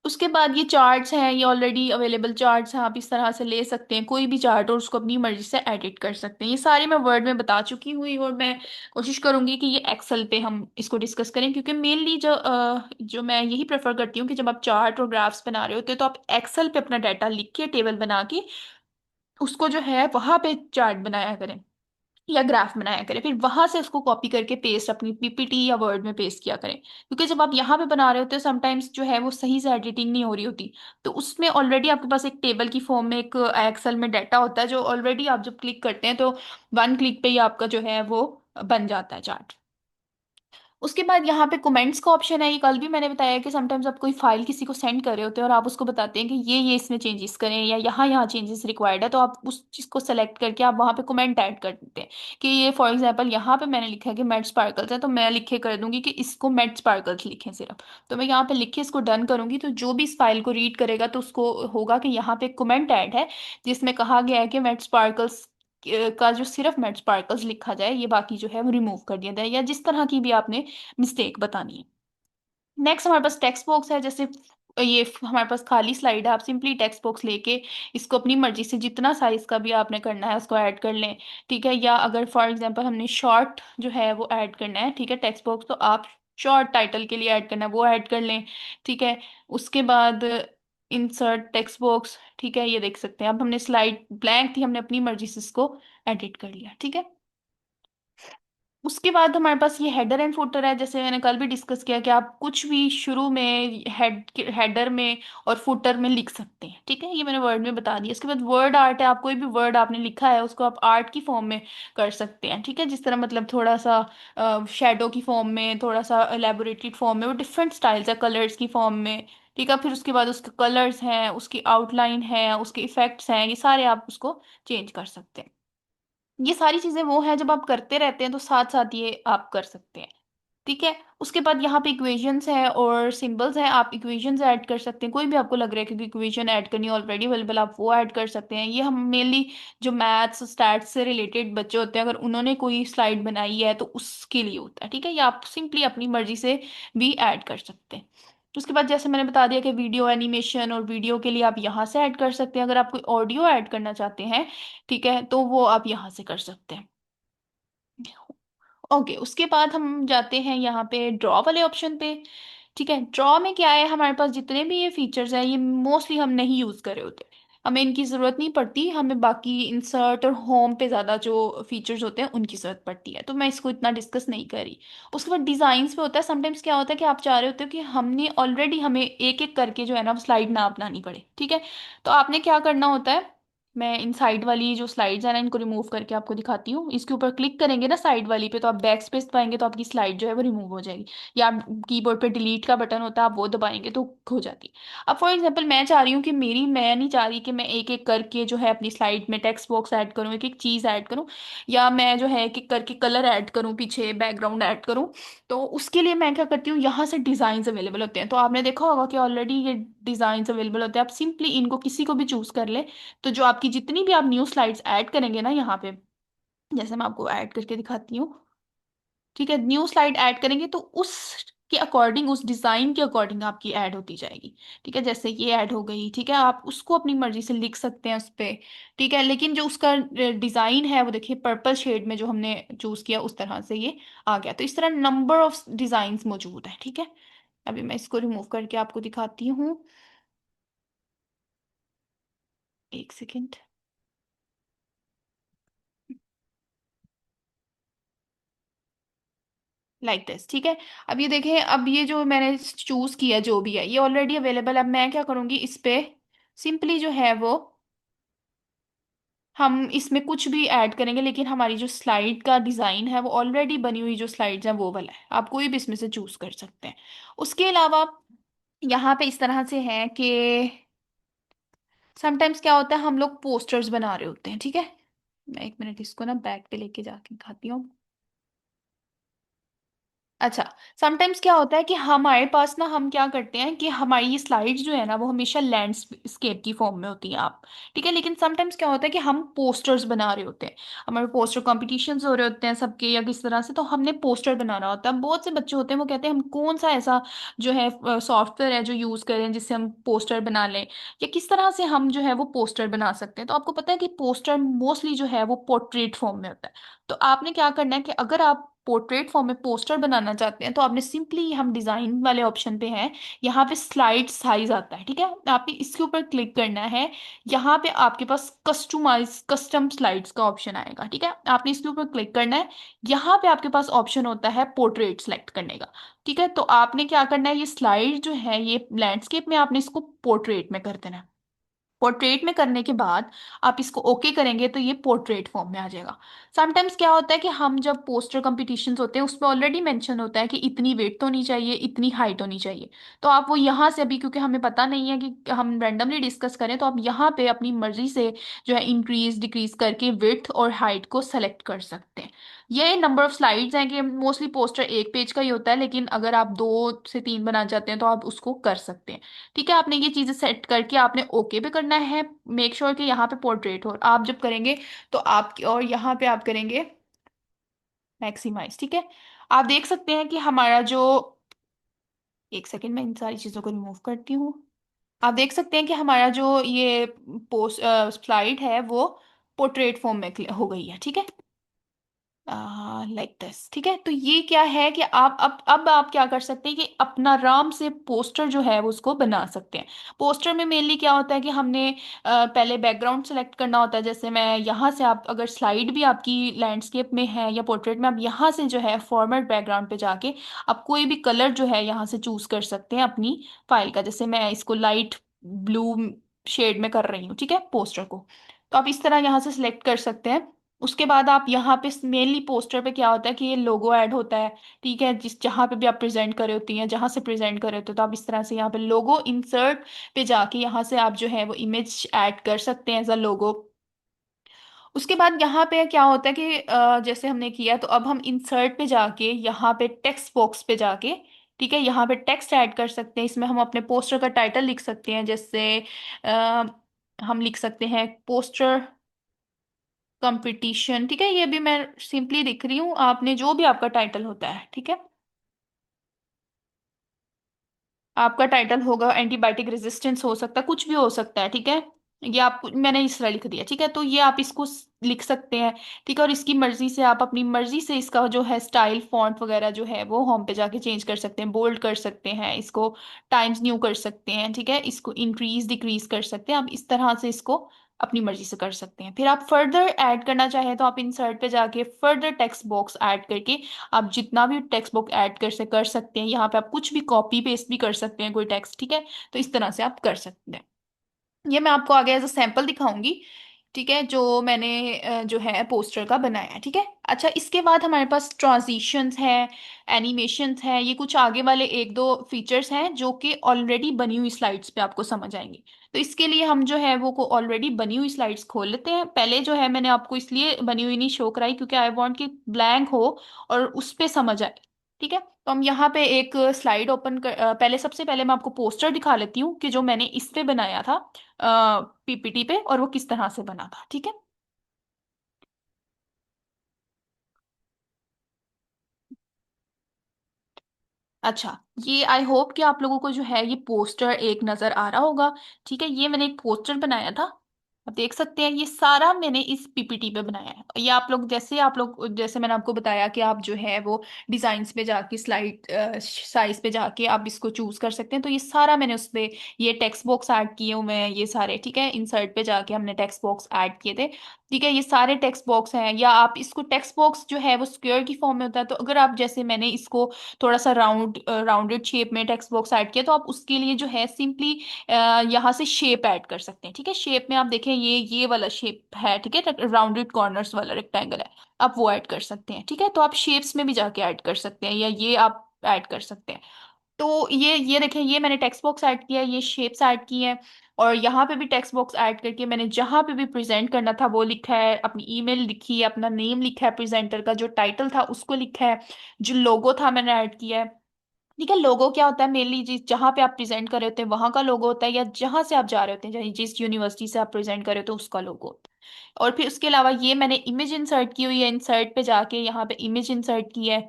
उसके बाद ये चार्ट्स हैं, ये ऑलरेडी अवेलेबल चार्ट्स हैं, आप इस तरह से ले सकते हैं कोई भी चार्ट और उसको अपनी मर्जी से एडिट कर सकते हैं। ये सारे मैं वर्ड में बता चुकी हुई, और मैं कोशिश करूंगी कि ये एक्सेल पे हम इसको डिस्कस करें, क्योंकि मेनली जो मैं यही प्रेफर करती हूँ कि जब आप चार्ट और ग्राफ्स बना रहे होते हैं तो आप एक्सेल पे अपना डाटा लिख के टेबल बना के उसको जो है वहां पे चार्ट बनाया करें या ग्राफ बनाया करें, फिर वहां से उसको कॉपी करके पेस्ट अपनी पीपीटी या वर्ड में पेस्ट किया करें। क्योंकि जब आप यहाँ पे बना रहे होते हो समटाइम्स जो है वो सही से एडिटिंग नहीं हो रही होती, तो उसमें ऑलरेडी आपके पास एक टेबल की फॉर्म में एक एक्सेल में डाटा होता है जो ऑलरेडी आप जब क्लिक करते हैं तो वन क्लिक पे ही आपका जो है वो बन जाता है चार्ट। उसके बाद यहाँ पे कमेंट्स का ऑप्शन है। ये कल भी मैंने बताया कि समटाइम्स आप कोई फाइल किसी को सेंड कर रहे होते हैं और आप उसको बताते हैं कि ये इसमें चेंजेस करें या यहाँ यहाँ चेंजेस रिक्वायर्ड है, तो आप उस चीज़ को सेलेक्ट करके आप वहाँ पे कमेंट ऐड कर देते हैं कि ये फॉर एग्जांपल यहाँ पे मैंने लिखा है कि मैट स्पार्कल्स है, तो मैं लिखे कर दूंगी कि इसको मैट स्पार्कल्स लिखें सिर्फ। तो मैं यहाँ पे लिख के इसको डन करूंगी, तो जो भी इस फाइल को रीड करेगा तो उसको होगा कि यहाँ पे कमेंट ऐड है जिसमें कहा गया है कि मैट स्पार्कल्स का जो सिर्फ मैट स्पार्कल्स लिखा जाए, ये बाकी जो है वो रिमूव कर दिया जाए, या जिस तरह की भी आपने मिस्टेक बतानी है। नेक्स्ट हमारे पास टेक्स्ट बॉक्स है। जैसे ये हमारे पास खाली स्लाइड है, आप सिंपली टेक्स्ट बॉक्स लेके इसको अपनी मर्जी से जितना साइज का भी आपने करना है उसको ऐड कर लें। ठीक है, या अगर फॉर एग्जांपल हमने शॉर्ट जो है वो ऐड करना है, ठीक है, टेक्स्ट बॉक्स, तो आप शॉर्ट टाइटल के लिए ऐड करना है वो ऐड कर लें। ठीक है, उसके बाद इंसर्ट टेक्स्ट बॉक्स, ठीक है, ये देख सकते हैं अब हमने स्लाइड ब्लैंक थी, हमने अपनी मर्जी से इसको एडिट कर लिया। ठीक है, उसके बाद हमारे पास ये हेडर एंड फुटर है। जैसे मैंने कल भी डिस्कस किया कि आप कुछ भी शुरू में हेडर में और फुटर में लिख सकते हैं। ठीक है, ये मैंने वर्ड में बता दिया। उसके बाद वर्ड आर्ट है, आप कोई भी वर्ड आपने लिखा है उसको आप आर्ट की फॉर्म में कर सकते हैं। ठीक है, जिस तरह मतलब थोड़ा सा शेडो की फॉर्म में, थोड़ा सा एलेबोरेटेड फॉर्म में, वो डिफरेंट स्टाइल्स है, कलर्स की फॉर्म में। ठीक है, फिर उसके बाद उसके कलर्स हैं, उसकी आउटलाइन है, उसके इफेक्ट्स हैं, ये सारे आप उसको चेंज कर सकते हैं। ये सारी चीजें वो हैं जब आप करते रहते हैं तो साथ साथ ये आप कर सकते हैं। ठीक है, उसके बाद यहाँ पे इक्वेशंस है और सिंबल्स हैं, आप इक्वेशंस ऐड कर सकते हैं, कोई भी आपको लग रहा है कि इक्वेशन ऐड करनी ऑलरेडी अवेलेबल, आप वो ऐड कर सकते हैं। ये हम मेनली जो मैथ्स स्टैट्स से रिलेटेड बच्चे होते हैं, अगर उन्होंने कोई स्लाइड बनाई है तो उसके लिए होता है। ठीक है, या आप सिंपली अपनी मर्जी से भी ऐड कर सकते हैं। उसके बाद जैसे मैंने बता दिया कि वीडियो एनिमेशन और वीडियो के लिए आप यहाँ से ऐड कर सकते हैं। अगर आप कोई ऑडियो ऐड करना चाहते हैं, ठीक है, तो वो आप यहाँ से कर सकते हैं। ओके, उसके बाद हम जाते हैं यहाँ पे ड्रॉ वाले ऑप्शन पे। ठीक है, ड्रॉ में क्या है, हमारे पास जितने भी ये फीचर्स हैं ये मोस्टली हम नहीं यूज़ कर रहे होते, हमें इनकी ज़रूरत नहीं पड़ती, हमें बाकी इंसर्ट और होम पे ज़्यादा जो फीचर्स होते हैं उनकी ज़रूरत पड़ती है, तो मैं इसको इतना डिस्कस नहीं कर रही। उसके बाद डिज़ाइंस पे होता है। समटाइम्स क्या होता है कि आप चाह रहे होते हो कि हमने ऑलरेडी हमें एक एक करके जो है ना स्लाइड ना अपनानी पड़े। ठीक है, तो आपने क्या करना होता है, मैं इन साइड वाली जो स्लाइड्स है ना इनको रिमूव करके आपको दिखाती हूँ। इसके ऊपर क्लिक करेंगे ना साइड वाली पे, तो आप बैक स्पेस पाएंगे तो आपकी स्लाइड जो है वो रिमूव हो जाएगी, या आप कीबोर्ड पे डिलीट का बटन होता है आप वो दबाएंगे तो हो जाती है। अब फॉर एग्जांपल मैं चाह रही हूँ कि मैं नहीं चाह रही कि मैं एक एक करके जो है अपनी स्लाइड में टेक्स्ट बॉक्स ऐड करूँ, एक एक चीज़ ऐड करूँ, या मैं जो है एक एक करके कलर ऐड करूँ, पीछे बैकग्राउंड ऐड करूँ। तो उसके लिए मैं क्या करती हूँ, यहाँ से डिज़ाइन अवेलेबल होते हैं, तो आपने देखा होगा कि ऑलरेडी ये डिज़ाइन अवेलेबल होते हैं, आप सिंपली इनको किसी को भी चूज़ कर ले। तो जो आपकी जितनी भी आप न्यू स्लाइड्स ऐड करेंगे ना यहाँ पे, जैसे मैं आपको ऐड करके दिखाती हूँ। ठीक है, न्यू स्लाइड ऐड करेंगे तो उस के अकॉर्डिंग, उस डिजाइन के अकॉर्डिंग आपकी ऐड होती जाएगी। ठीक है, जैसे ये ऐड हो गई, ठीक है, आप उसको अपनी मर्जी से लिख सकते हैं उस पे। ठीक है, लेकिन जो उसका डिजाइन है वो देखिए पर्पल शेड में जो हमने चूज किया उस तरह से ये आ गया। तो इस तरह नंबर ऑफ डिजाइन मौजूद है। ठीक है, अभी मैं इसको रिमूव करके आपको दिखाती हूँ, एक सेकेंड। लाइक दिस, ठीक है। अब ये देखें, अब ये जो मैंने चूज किया जो भी है ये ऑलरेडी अवेलेबल। अब मैं क्या करूंगी, इस पे सिंपली जो है वो हम इसमें कुछ भी ऐड करेंगे, लेकिन हमारी जो स्लाइड का डिजाइन है वो ऑलरेडी बनी हुई जो स्लाइड्स हैं वो वाला है। आप कोई भी इसमें से चूज कर सकते हैं। उसके अलावा यहाँ पे इस तरह से है कि समटाइम्स क्या होता है, हम लोग पोस्टर्स बना रहे होते हैं, ठीक है। मैं एक मिनट इसको ना बैक पे लेके जाके दिखाती हूँ। अच्छा, समटाइम्स क्या होता है कि हमारे पास ना, हम क्या करते हैं कि हमारी ये स्लाइड्स जो है ना वो हमेशा लैंडस्केप की फॉर्म में होती हैं आप, ठीक है। लेकिन समटाइम्स क्या होता है कि हम पोस्टर्स बना रहे होते हैं, हमारे पोस्टर कॉम्पिटिशन्स हो रहे होते हैं सबके या किस तरह से, तो हमने पोस्टर बनाना होता है। बहुत से बच्चे होते हैं वो कहते हैं हम कौन सा ऐसा जो है सॉफ्टवेयर है जो यूज़ करें जिससे हम पोस्टर बना लें, या किस तरह से हम जो है वो पोस्टर बना सकते हैं। तो आपको पता है कि पोस्टर मोस्टली जो है वो पोर्ट्रेट फॉर्म में होता है। तो आपने क्या करना है कि अगर आप पोर्ट्रेट फॉर्म में पोस्टर बनाना चाहते हैं तो आपने सिंपली, हम डिजाइन वाले ऑप्शन पे हैं, यहाँ पे स्लाइड साइज आता है, ठीक है। आपने इसके ऊपर क्लिक करना है। यहाँ पे आपके पास कस्टमाइज कस्टम स्लाइड्स का ऑप्शन आएगा, ठीक है। आपने इसके ऊपर क्लिक करना है। यहाँ पे आपके पास ऑप्शन होता है पोर्ट्रेट सेलेक्ट करने का, ठीक है। तो आपने क्या करना है, ये स्लाइड जो है ये लैंडस्केप में, आपने इसको पोर्ट्रेट में कर देना है। पोर्ट्रेट में करने के बाद आप इसको ओके करेंगे तो ये पोर्ट्रेट फॉर्म में आ जाएगा। समटाइम्स क्या होता है कि हम जब पोस्टर कंपटीशंस होते हैं उसमें ऑलरेडी मेंशन होता है कि इतनी वेट होनी चाहिए, इतनी हाइट होनी चाहिए। तो आप वो यहाँ से, अभी क्योंकि हमें पता नहीं है कि हम रैंडमली डिस्कस करें, तो आप यहाँ पे अपनी मर्जी से जो है इंक्रीज डिक्रीज करके विड्थ और हाइट को सेलेक्ट कर सकते हैं। ये नंबर ऑफ स्लाइड्स हैं कि मोस्टली पोस्टर एक पेज का ही होता है, लेकिन अगर आप 2 से 3 बनाना चाहते हैं तो आप उसको कर सकते हैं, ठीक है। आपने ये चीजें सेट करके आपने ओके पे करना है। मेक श्योर कि यहाँ पे पोर्ट्रेट हो, आप जब करेंगे तो आप, और यहाँ पे आप करेंगे मैक्सिमाइज, ठीक है। आप देख सकते हैं कि हमारा जो, एक सेकेंड मैं इन सारी चीजों को रिमूव करती हूँ। आप देख सकते हैं कि हमारा जो ये पोस्ट स्लाइड है वो पोर्ट्रेट फॉर्म में हो गई है, ठीक है। लाइक दिस, ठीक है। तो ये क्या है कि आप अब आप क्या कर सकते हैं कि अपना आराम से पोस्टर जो है वो उसको बना सकते हैं। पोस्टर में मेनली क्या होता है कि हमने पहले बैकग्राउंड सेलेक्ट करना होता है। जैसे मैं यहाँ से, आप अगर स्लाइड भी आपकी लैंडस्केप में है या पोर्ट्रेट में, आप यहाँ से जो है फॉर्मेट बैकग्राउंड पे जाके आप कोई भी कलर जो है यहाँ से चूज कर सकते हैं अपनी फाइल का। जैसे मैं इसको लाइट ब्लू शेड में कर रही हूँ, ठीक है, पोस्टर को। तो आप इस तरह यहाँ से सिलेक्ट कर सकते हैं। उसके बाद आप यहाँ पे मेनली पोस्टर पे क्या होता है कि ये लोगो ऐड होता है, ठीक है। जिस जहाँ पे भी आप प्रेजेंट कर रहे होती हैं, जहाँ से प्रेजेंट कर रहे होते हो, तो आप इस तरह से यहाँ पे लोगो इंसर्ट पे जाके यहाँ से आप जो है वो इमेज ऐड कर सकते हैं एज अ लोगो। उसके बाद यहाँ पे क्या होता है कि जैसे हमने किया, तो अब हम इंसर्ट पे जाके यहाँ पे टेक्स्ट बॉक्स पे जाके, ठीक है, यहाँ पे टेक्स्ट ऐड कर सकते हैं। इसमें हम अपने पोस्टर का टाइटल लिख सकते हैं। जैसे अ, हम लिख सकते हैं पोस्टर कंपटीशन, ठीक है। ये भी मैं सिंपली लिख रही हूँ, आपने जो भी आपका टाइटल होता है, ठीक है। आपका टाइटल होगा एंटीबायोटिक रेजिस्टेंस, हो सकता है कुछ भी हो सकता है, ठीक है। ये आप, मैंने इस तरह लिख दिया, ठीक है। तो ये आप इसको लिख सकते हैं, ठीक है। और इसकी मर्जी से आप अपनी मर्जी से इसका जो है स्टाइल फॉन्ट वगैरह जो है वो होम पे जाके चेंज कर सकते हैं, बोल्ड कर सकते हैं इसको, टाइम्स न्यू कर सकते हैं, ठीक है। इसको इंक्रीज डिक्रीज कर सकते हैं, आप इस तरह से इसको अपनी मर्जी से कर सकते हैं। फिर आप फर्दर ऐड करना चाहें तो आप इंसर्ट पे जाके फर्दर टेक्स्ट बॉक्स ऐड करके आप जितना भी टेक्स्ट बुक ऐड कर सकते हैं। यहाँ पे आप कुछ भी कॉपी पेस्ट भी कर सकते हैं कोई टेक्स्ट, ठीक है। तो इस तरह से आप कर सकते हैं। ये मैं आपको आगे एज अ सैंपल दिखाऊंगी, ठीक है, जो मैंने जो है पोस्टर का बनाया है, ठीक है। अच्छा, इसके बाद हमारे पास ट्रांजिशंस है, एनिमेशंस है, ये कुछ आगे वाले एक दो फीचर्स हैं जो कि ऑलरेडी बनी हुई स्लाइड्स पे आपको समझ आएंगे। तो इसके लिए हम जो है वो को ऑलरेडी बनी हुई स्लाइड्स खोल लेते हैं। पहले जो है मैंने आपको इसलिए बनी हुई नहीं शो कराई क्योंकि आई वांट कि ब्लैंक हो और उस पे समझ आए, ठीक है। तो हम यहाँ पे एक स्लाइड ओपन कर, पहले सबसे पहले मैं आपको पोस्टर दिखा लेती हूँ कि जो मैंने इस पे बनाया था पीपीटी पे, और वो किस तरह से बना था, ठीक है। अच्छा, ये आई होप कि आप लोगों को जो है ये पोस्टर एक नजर आ रहा होगा, ठीक है। ये मैंने एक पोस्टर बनाया था, आप देख सकते हैं ये सारा मैंने इस पीपीटी पे बनाया है। ये आप लोग, जैसे आप लोग, जैसे मैंने आपको बताया कि आप जो है वो डिजाइन्स पे जाके स्लाइड साइज पे जाके आप इसको चूज कर सकते हैं। तो ये सारा मैंने उस पे, ये टेक्स्ट बॉक्स ऐड किए हुए हैं ये सारे, ठीक है। इंसर्ट पे जाके हमने टेक्स्ट बॉक्स ऐड किए थे। ठीक है, ये सारे टेक्स्ट बॉक्स हैं। या आप इसको, टेक्स्ट बॉक्स जो है वो स्क्वायर की फॉर्म में होता है, तो अगर आप, जैसे मैंने इसको थोड़ा सा राउंडेड शेप में टेक्स्ट बॉक्स ऐड किया, तो आप उसके लिए जो है सिंपली यहाँ से शेप ऐड कर सकते हैं। ठीक है, शेप में आप देखें ये वाला शेप है, ठीक है, राउंडेड कॉर्नर्स वाला रेक्टेंगल है, आप वो ऐड कर सकते हैं। ठीक है, तो आप शेप्स में भी जाके ऐड कर सकते हैं, या ये आप ऐड कर सकते हैं। तो ये देखें, ये मैंने टेक्स्ट बॉक्स ऐड किया है, ये शेप्स ऐड की हैं, और यहाँ पे भी टेक्स्ट बॉक्स ऐड करके मैंने जहाँ पे भी प्रेजेंट करना था वो लिखा है, अपनी ईमेल लिखी है, अपना नेम लिखा है, प्रेजेंटर का जो टाइटल था उसको लिखा है, जो लोगो था मैंने ऐड किया है। ठीक है, लोगो क्या होता है, मेनली जिस जहाँ पे आप प्रेजेंट कर रहे होते हैं वहां का लोगो होता है, या जहां से आप जा रहे होते हैं, जिस यूनिवर्सिटी से आप प्रेजेंट कर रहे होते हैं उसका लोगो होता है। और फिर उसके अलावा ये मैंने इमेज इंसर्ट की हुई है, इंसर्ट पे जाके यहाँ पे इमेज इंसर्ट की है।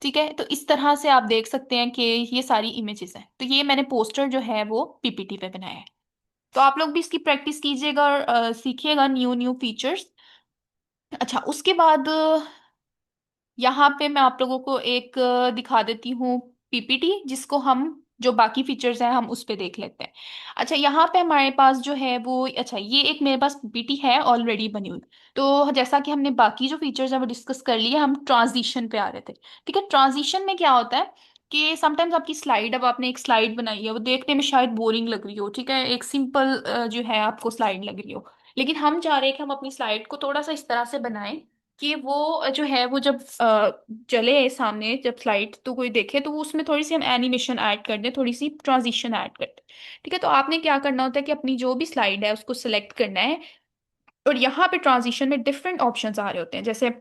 ठीक है, तो इस तरह से आप देख सकते हैं कि ये सारी इमेजेस हैं। तो ये मैंने पोस्टर जो है वो पीपीटी पे बनाया है। तो आप लोग भी इसकी प्रैक्टिस कीजिएगा और सीखिएगा न्यू न्यू फीचर्स। अच्छा, उसके बाद यहाँ पे मैं आप लोगों को एक दिखा देती हूँ पीपीटी, जिसको हम, जो बाकी फीचर्स हैं हम उस पे देख लेते हैं। अच्छा, यहाँ पे हमारे पास जो है वो, अच्छा ये एक मेरे पास पीपीटी है ऑलरेडी बनी हुई। तो जैसा कि हमने बाकी जो फीचर्स हैं वो डिस्कस कर लिए, हम ट्रांजिशन पे आ रहे थे। ठीक है, ट्रांजिशन में क्या होता है कि समटाइम्स आपकी स्लाइड, अब आपने एक स्लाइड बनाई है, वो देखने में शायद बोरिंग लग रही हो, ठीक है, एक सिंपल जो है आपको स्लाइड लग रही हो, लेकिन हम चाह रहे हैं कि हम अपनी स्लाइड को थोड़ा सा इस तरह से बनाएं कि वो जो है वो जब चले सामने, जब स्लाइड तो कोई देखे, तो वो उसमें थोड़ी सी हम एनिमेशन ऐड कर दें, थोड़ी सी ट्रांजिशन ऐड कर दें। ठीक है, तो आपने क्या करना होता है कि अपनी जो भी स्लाइड है उसको सिलेक्ट करना है, और यहाँ पे ट्रांजिशन में डिफरेंट ऑप्शंस आ रहे होते हैं। जैसे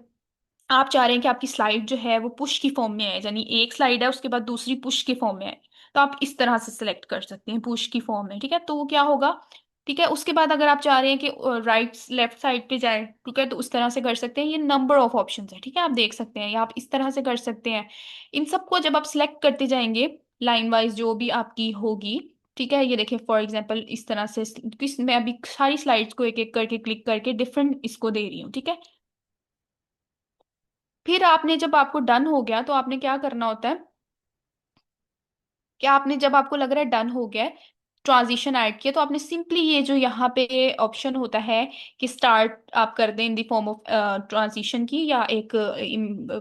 आप चाह रहे हैं कि आपकी स्लाइड जो है वो पुश की फॉर्म में है, यानी एक स्लाइड है उसके बाद दूसरी पुश की फॉर्म में है, तो आप इस तरह से सिलेक्ट कर सकते हैं पुश की फॉर्म में। ठीक है, तो वो क्या होगा, ठीक है, उसके बाद अगर आप चाह रहे हैं कि राइट लेफ्ट साइड पे जाए, ठीक है, तो उस तरह से कर सकते हैं। ये नंबर ऑफ ऑप्शंस है, ठीक है, आप देख सकते हैं, या आप इस तरह से कर सकते हैं। इन सबको जब आप सिलेक्ट करते जाएंगे लाइन वाइज जो भी आपकी होगी, ठीक है, ये देखिए फॉर एग्जांपल इस तरह से, मैं अभी सारी स्लाइड्स को एक एक करके क्लिक करके डिफरेंट इसको दे रही हूँ। ठीक है, फिर आपने, जब आपको डन हो गया तो आपने क्या करना होता है कि आपने, जब आपको लग रहा है डन हो गया है, ट्रांजिशन ऐड किया, तो आपने सिंपली ये जो यहाँ पे ऑप्शन होता है कि स्टार्ट आप कर दें in the form of transition की, या एक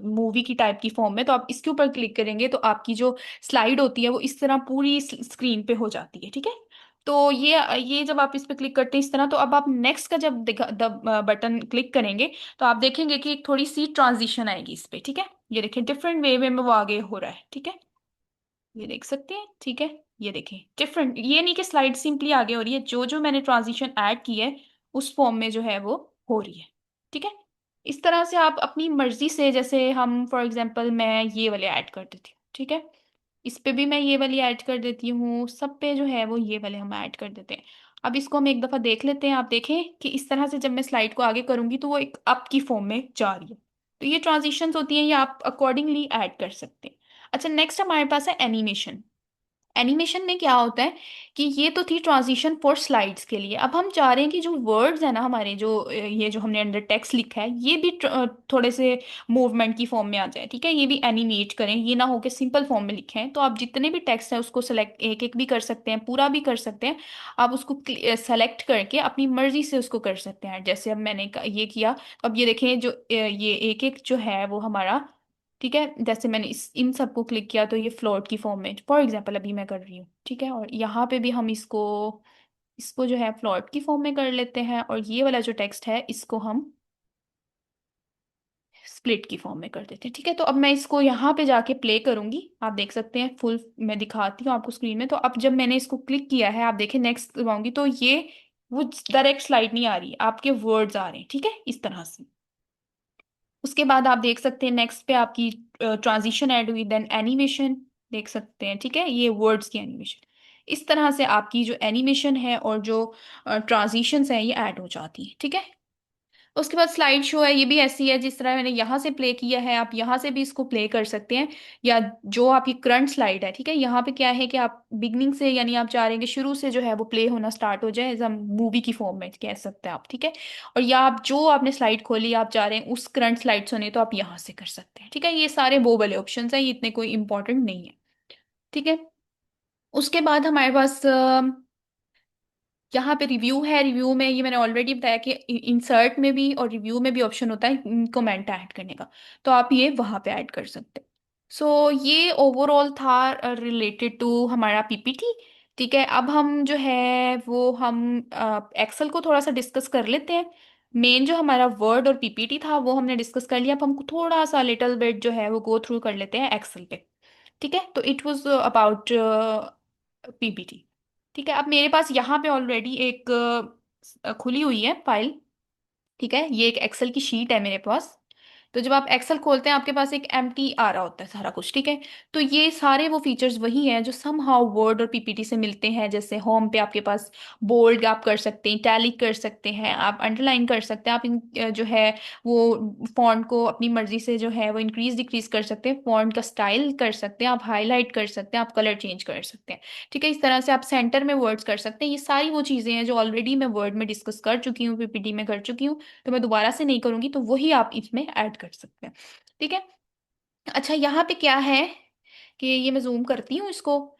मूवी की टाइप की फॉर्म में, तो आप इसके ऊपर क्लिक करेंगे तो आपकी जो स्लाइड होती है वो इस तरह पूरी स्क्रीन पे हो जाती है। ठीक है, तो ये जब आप इस पे क्लिक करते हैं इस तरह, तो अब आप नेक्स्ट का जब बटन क्लिक करेंगे तो आप देखेंगे कि एक थोड़ी सी ट्रांजिशन आएगी इस पे। ठीक है, ये देखिए डिफरेंट वे में वो आगे हो रहा है। ठीक है, ये देख सकते हैं। ठीक है, ये देखें डिफरेंट, ये नहीं कि स्लाइड सिंपली आगे हो रही है, जो जो मैंने ट्रांजिशन ऐड की है उस फॉर्म में जो है वो हो रही है। ठीक है, इस तरह से आप अपनी मर्जी से, जैसे हम फॉर एग्जांपल मैं ये वाले ऐड कर देती हूँ। ठीक है, इस पे भी मैं ये वाली ऐड कर देती हूँ, सब पे जो है वो ये वाले हम ऐड कर देते हैं। अब इसको हम एक दफा देख लेते हैं, आप देखें कि इस तरह से जब मैं स्लाइड को आगे करूंगी तो वो एक अप की फॉर्म में जा रही है। तो ये ट्रांजिशंस होती हैं, ये आप अकॉर्डिंगली ऐड कर सकते हैं। अच्छा, नेक्स्ट हमारे पास है एनिमेशन। एनिमेशन में क्या होता है कि ये तो थी ट्रांजिशन फॉर स्लाइड्स के लिए, अब हम चाह रहे हैं कि जो वर्ड्स है ना हमारे, जो ये जो हमने अंदर टेक्स्ट लिखा है ये भी थोड़े से मूवमेंट की फॉर्म में आ जाए। ठीक है, ये भी एनिमेट करें, ये ना हो कि सिंपल फॉर्म में लिखे हैं। तो आप जितने भी टेक्स्ट है उसको सेलेक्ट, एक एक भी कर सकते हैं, पूरा भी कर सकते हैं। आप उसको सेलेक्ट करके अपनी मर्जी से उसको कर सकते हैं। जैसे अब मैंने ये किया, तो अब ये देखें जो ये एक एक जो है वो हमारा, ठीक है, जैसे मैंने इन सबको क्लिक किया तो ये फ्लोट की फॉर्म में फॉर एग्जांपल अभी मैं कर रही हूँ। ठीक है, और यहाँ पे भी हम इसको इसको जो है फ्लोट की फॉर्म में कर लेते हैं, और ये वाला जो टेक्स्ट है इसको हम स्प्लिट की फॉर्म में कर देते हैं। ठीक है, तो अब मैं इसको यहाँ पे जाके प्ले करूंगी, आप देख सकते हैं फुल, मैं दिखाती हूँ आपको स्क्रीन में। तो अब जब मैंने इसको क्लिक किया है, आप देखें नेक्स्ट दबाऊंगी तो ये वो डायरेक्ट स्लाइड नहीं आ रही, आपके वर्ड्स आ रहे हैं। ठीक है, इस तरह से। उसके बाद आप देख सकते हैं नेक्स्ट पे आपकी ट्रांजिशन ऐड हुई, देन एनिमेशन देख सकते हैं। ठीक है, ये वर्ड्स की एनिमेशन, इस तरह से आपकी जो एनिमेशन है और जो ट्रांजिशंस हैं ये ऐड हो जाती हैं। ठीक है, उसके बाद स्लाइड शो है, ये भी ऐसी है जिस तरह मैंने यहाँ से प्ले किया है, आप यहाँ से भी इसको प्ले कर सकते हैं, या जो आपकी करंट स्लाइड है। ठीक है, यहाँ पे क्या है कि आप बिगनिंग से, यानी आप चाह रहे हैं कि शुरू से जो है वो प्ले होना स्टार्ट हो जाए, एज मूवी की फॉर्म में कह सकते हैं आप। ठीक है, और या आप जो आपने स्लाइड खोली आप चाह रहे हैं उस करंट स्लाइड से होने, तो आप यहाँ से कर सकते हैं। ठीक है, ये सारे वो वाले ऑप्शन हैं, ये इतने कोई इंपॉर्टेंट नहीं है। ठीक है, उसके बाद हमारे पास यहाँ पे रिव्यू है, रिव्यू में ये मैंने ऑलरेडी बताया कि इंसर्ट में भी और रिव्यू में भी ऑप्शन होता है कमेंट ऐड करने का, तो आप ये वहाँ पे ऐड कर सकते हैं। सो ये ओवरऑल था रिलेटेड टू हमारा पीपीटी। ठीक है, अब हम जो है वो हम एक्सेल को थोड़ा सा डिस्कस कर लेते हैं। मेन जो हमारा वर्ड और पीपीटी था वो हमने डिस्कस कर लिया, अब हम थोड़ा सा लिटिल बिट जो है वो गो थ्रू कर लेते हैं एक्सेल पे। ठीक है, तो इट वाज अबाउट पीपीटी। ठीक है, अब मेरे पास यहाँ पे ऑलरेडी एक खुली हुई है फाइल। ठीक है, ये एक एक्सेल की शीट है मेरे पास। तो जब आप एक्सेल खोलते हैं आपके पास एक एम्प्टी आ रहा होता है सारा कुछ। ठीक है, तो ये सारे वो फीचर्स वही हैं जो सम हाउ वर्ड और पीपीटी से मिलते हैं। जैसे होम पे आपके पास बोल्ड आप कर सकते हैं, टैली कर सकते हैं, आप अंडरलाइन कर सकते हैं, आप इन जो है वो फॉन्ट को अपनी मर्जी से जो है वो इंक्रीज डिक्रीज कर सकते हैं, फॉन्ट का स्टाइल कर सकते हैं, आप हाईलाइट कर सकते हैं, आप कलर चेंज कर सकते हैं। ठीक है, इस तरह से आप सेंटर में वर्ड्स कर सकते हैं। ये सारी वो चीज़ें हैं जो ऑलरेडी मैं वर्ड में डिस्कस कर चुकी हूँ, पीपीटी में कर चुकी हूँ, तो मैं दोबारा से नहीं करूंगी, तो वही आप इसमें ऐड कर सकते हैं। ठीक है, अच्छा यहाँ पे क्या है कि ये मैं जूम करती हूँ इसको।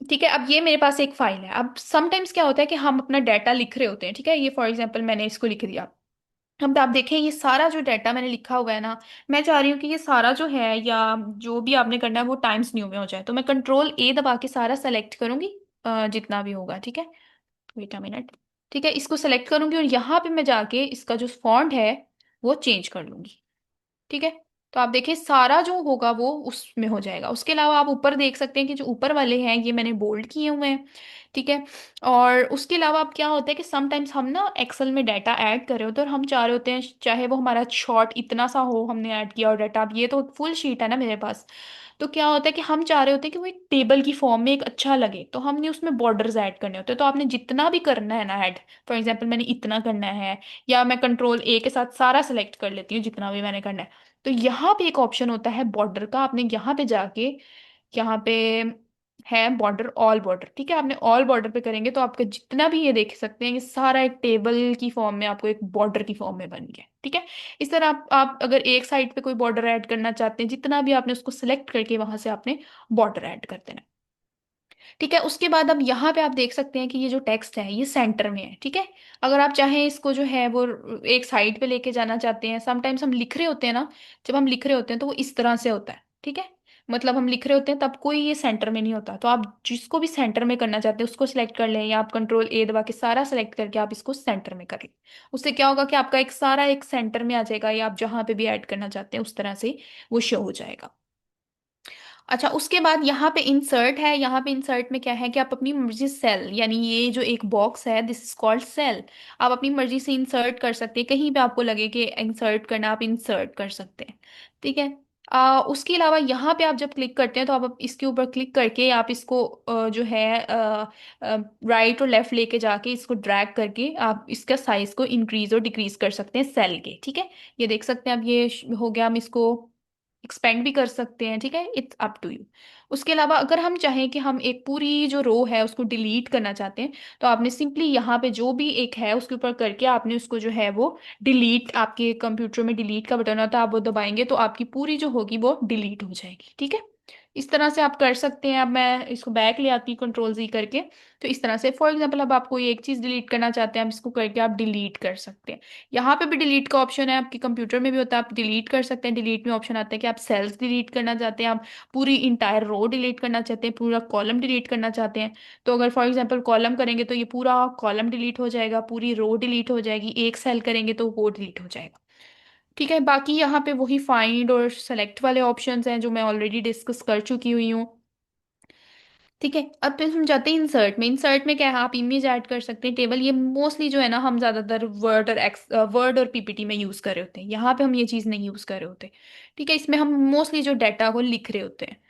ठीक है, अब ये मेरे पास एक फाइल है। अब समटाइम्स क्या होता है कि हम अपना डाटा लिख रहे होते हैं। ठीक है, ये फॉर एग्जांपल मैंने इसको लिख दिया। अब आप देखें ये सारा जो डाटा मैंने लिखा हुआ है ना, मैं चाह रही हूँ कि ये सारा जो है या जो भी आपने करना है वो टाइम्स न्यू में हो जाए, तो मैं कंट्रोल ए दबा के सारा सेलेक्ट करूंगी, जितना भी होगा। ठीक है, वेट अ मिनट। ठीक है, इसको सेलेक्ट करूंगी और यहाँ पे मैं जाके इसका जो फॉन्ट है वो चेंज कर लूंगी। ठीक है, तो आप देखिए सारा जो होगा वो उसमें हो जाएगा। उसके अलावा आप ऊपर देख सकते हैं कि जो ऊपर वाले हैं ये मैंने बोल्ड किए हुए हैं। ठीक है, और उसके अलावा अब क्या होता है कि समटाइम्स हम ना एक्सेल में डाटा ऐड कर रहे होते हैं और हम चाह रहे होते हैं चाहे वो हमारा शॉर्ट इतना सा हो, हमने ऐड किया और डाटा, अब ये तो फुल शीट है ना मेरे पास, तो क्या होता है कि हम चाह रहे होते हैं कि वो एक टेबल की फॉर्म में एक अच्छा लगे, तो हमने उसमें बॉर्डर्स ऐड करने होते हैं। तो आपने जितना भी करना है ना ऐड, फॉर एग्जाम्पल मैंने इतना करना है, या मैं कंट्रोल ए के साथ सारा सेलेक्ट कर लेती हूँ जितना भी मैंने करना है, तो यहाँ पे एक ऑप्शन होता है बॉर्डर का। आपने यहाँ पे जाके, यहाँ पे है बॉर्डर, ऑल बॉर्डर। ठीक है, आपने ऑल बॉर्डर पे करेंगे तो आपका जितना भी ये देख सकते हैं ये सारा एक टेबल की फॉर्म में आपको एक बॉर्डर की फॉर्म में बन गया। ठीक है, इस तरह आप अगर एक साइड पे कोई बॉर्डर ऐड करना चाहते हैं, जितना भी आपने उसको सिलेक्ट करके वहां से आपने बॉर्डर ऐड कर देना। ठीक है, उसके बाद अब यहाँ पे आप देख सकते हैं कि ये जो टेक्स्ट है ये सेंटर में है। ठीक है, अगर आप चाहें इसको जो है वो एक साइड पे लेके जाना चाहते हैं, समटाइम्स हम लिख रहे होते हैं ना, जब हम लिख रहे होते हैं तो वो इस तरह से होता है। ठीक है, मतलब हम लिख रहे होते हैं तब कोई ये सेंटर में नहीं होता, तो आप जिसको भी सेंटर में करना चाहते हैं उसको सिलेक्ट कर लें, या आप कंट्रोल ए दबा के सारा सेलेक्ट करके आप इसको सेंटर में कर लें। उससे क्या होगा कि आपका एक सारा एक सेंटर में आ जाएगा, या आप जहां पे भी ऐड करना चाहते हैं उस तरह से वो शो हो जाएगा। अच्छा, उसके बाद यहाँ पे इंसर्ट है। यहाँ पे इंसर्ट में क्या है कि आप अपनी मर्जी सेल, यानी ये जो एक बॉक्स है दिस इज कॉल्ड सेल, आप अपनी मर्जी से इंसर्ट कर सकते हैं। कहीं पे आपको लगे कि इंसर्ट करना, आप इंसर्ट कर सकते हैं। ठीक है, उसके अलावा यहाँ पे आप जब क्लिक करते हैं तो आप इसके ऊपर क्लिक करके आप इसको जो है राइट और लेफ्ट लेके जाके इसको ड्रैग करके आप इसका साइज को इंक्रीज और डिक्रीज कर सकते हैं सेल के। ठीक है, ये देख सकते हैं अब ये हो गया, हम इसको एक्सपेंड भी कर सकते हैं। ठीक है, इट्स अप टू यू। उसके अलावा अगर हम चाहें कि हम एक पूरी जो रो है उसको डिलीट करना चाहते हैं, तो आपने सिंपली यहाँ पे जो भी एक है उसके ऊपर करके आपने उसको जो है वो डिलीट, आपके कंप्यूटर में डिलीट का बटन होता है, आप वो दबाएंगे तो आपकी पूरी जो होगी वो डिलीट हो जाएगी। ठीक है, इस तरह से आप कर सकते हैं। अब मैं इसको बैक ले आती हूँ कंट्रोल जी करके, तो इस तरह से फॉर एग्जाम्पल अब आप कोई एक चीज़ डिलीट करना चाहते हैं, आप इसको करके आप डिलीट कर सकते हैं। यहाँ पे भी डिलीट का ऑप्शन है, आपके कंप्यूटर में भी होता है, आप डिलीट कर सकते हैं। डिलीट में ऑप्शन आता है कि आप सेल्स डिलीट करना चाहते हैं, आप पूरी इंटायर रो डिलीट करना चाहते हैं, पूरा कॉलम डिलीट करना चाहते हैं। तो अगर फॉर एग्जाम्पल कॉलम करेंगे तो ये पूरा कॉलम डिलीट हो जाएगा, पूरी रो डिलीट हो जाएगी। एक सेल करेंगे तो वो डिलीट हो जाएगा। ठीक है, बाकी यहाँ पे वही फाइंड और सेलेक्ट वाले ऑप्शंस हैं जो मैं ऑलरेडी डिस्कस कर चुकी हुई हूँ। ठीक है, अब फिर हम जाते हैं इंसर्ट में। इंसर्ट में क्या है, आप इमेज ऐड कर सकते हैं, टेबल, ये मोस्टली जो है ना हम ज्यादातर वर्ड और पीपीटी में यूज कर रहे होते हैं, यहाँ पे हम ये चीज नहीं यूज कर रहे होते। ठीक है, इसमें हम मोस्टली जो डाटा को लिख रहे होते हैं।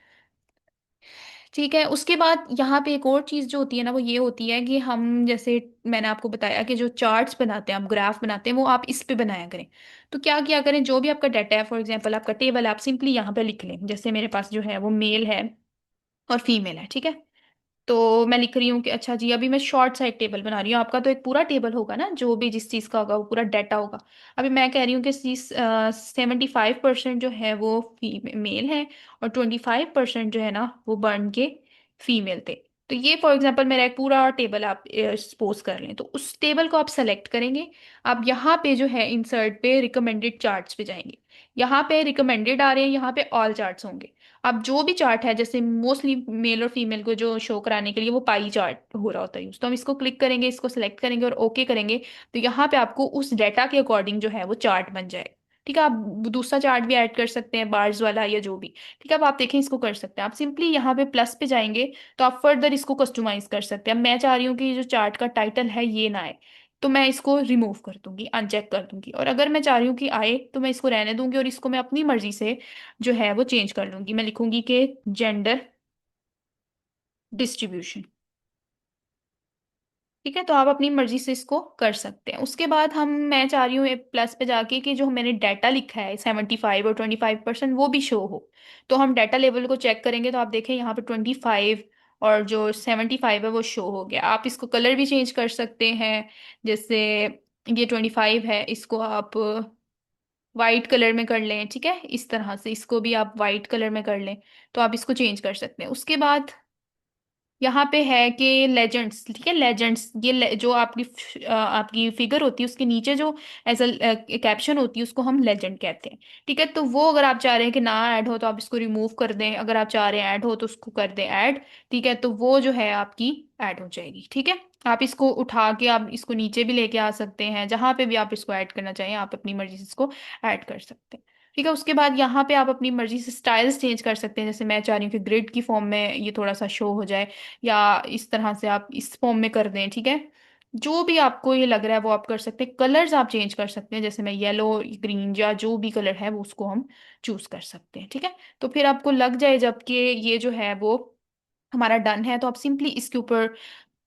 ठीक है, उसके बाद यहाँ पे एक और चीज जो होती है ना वो ये होती है कि हम जैसे मैंने आपको बताया कि जो चार्ट्स बनाते हैं, आप ग्राफ बनाते हैं, वो आप इस पे बनाया करें। तो क्या किया करें, जो भी आपका डाटा है, फॉर एग्जाम्पल आपका टेबल है, आप सिंपली यहाँ पे लिख लें। जैसे मेरे पास जो है वो मेल है और फीमेल है। ठीक है, तो मैं लिख रही हूँ कि अच्छा जी अभी मैं शॉर्ट साइड टेबल बना रही हूँ। आपका तो एक पूरा टेबल होगा ना, जो भी जिस चीज़ का होगा वो पूरा डाटा होगा। अभी मैं कह रही हूँ कि 75% जो है वो मेल है और 25% जो है ना वो बर्न के फीमेल थे। तो ये फॉर एग्जांपल मेरा एक पूरा टेबल आप सपोज कर लें, तो उस टेबल को आप सेलेक्ट करेंगे। आप यहाँ पे जो है इंसर्ट पे रिकमेंडेड चार्ट्स पे जाएंगे। यहाँ पे रिकमेंडेड आ रहे हैं, यहाँ पे ऑल चार्ट्स होंगे। अब जो भी चार्ट है, जैसे मोस्टली मेल और फीमेल को जो शो कराने के लिए वो पाई चार्ट हो रहा होता है यूज, तो हम इसको क्लिक करेंगे, इसको सेलेक्ट करेंगे और ओके करेंगे। तो यहाँ पे आपको उस डाटा के अकॉर्डिंग जो है वो चार्ट बन जाएगा। ठीक है, आप दूसरा चार्ट भी ऐड कर सकते हैं, बार्स वाला या जो भी। ठीक है, अब आप देखें इसको कर सकते हैं। आप सिंपली यहाँ पे प्लस पे जाएंगे, तो आप फर्दर इसको कस्टमाइज कर सकते हैं। अब मैं चाह रही हूँ कि ये जो चार्ट का टाइटल है ये ना आए, तो मैं इसको रिमूव कर दूंगी, अनचेक कर दूंगी। और अगर मैं चाह रही हूँ कि आए, तो मैं इसको रहने दूंगी और इसको मैं अपनी मर्जी से जो है वो चेंज कर लूंगी। मैं लिखूंगी कि जेंडर डिस्ट्रीब्यूशन। ठीक है, तो आप अपनी मर्जी से इसको कर सकते हैं। उसके बाद मैं चाह रही हूँ प्लस पे जाके कि जो मैंने डाटा लिखा है 75 और 25% वो भी शो हो। तो हम डाटा लेवल को चेक करेंगे, तो आप देखें यहाँ पे 25 और जो 75 है वो शो हो गया। आप इसको कलर भी चेंज कर सकते हैं। जैसे ये 25 है, इसको आप वाइट कलर में कर लें। ठीक है, इस तरह से इसको भी आप वाइट कलर में कर लें। तो आप इसको चेंज कर सकते हैं। उसके बाद यहाँ पे है कि लेजेंड्स। ठीक है, लेजेंड्स ये जो आपकी फिगर होती है उसके नीचे जो एज कैप्शन होती है उसको हम लेजेंड कहते हैं। ठीक है, तो वो अगर आप चाह रहे हैं कि ना ऐड हो तो आप इसको रिमूव कर दें, अगर आप चाह रहे हैं ऐड हो तो उसको कर दें ऐड। ठीक है, तो वो जो है आपकी ऐड हो जाएगी। ठीक है, आप इसको उठा के आप इसको नीचे भी लेके आ सकते हैं, जहां पे भी आप इसको ऐड करना चाहें आप अपनी मर्जी से इसको ऐड कर सकते हैं। ठीक है, उसके बाद यहाँ पे आप अपनी मर्जी से स्टाइल्स चेंज कर सकते हैं। जैसे मैं चाह रही हूँ कि ग्रिड की फॉर्म में ये थोड़ा सा शो हो जाए, या इस तरह से आप इस फॉर्म में कर दें। ठीक है, जो भी आपको ये लग रहा है वो आप कर सकते हैं। कलर्स आप चेंज कर सकते हैं, जैसे मैं येलो, ग्रीन या जो भी कलर है वो उसको हम चूज कर सकते हैं। ठीक है, तो फिर आपको लग जाए जबकि ये जो है वो हमारा डन है, तो आप सिंपली इसके ऊपर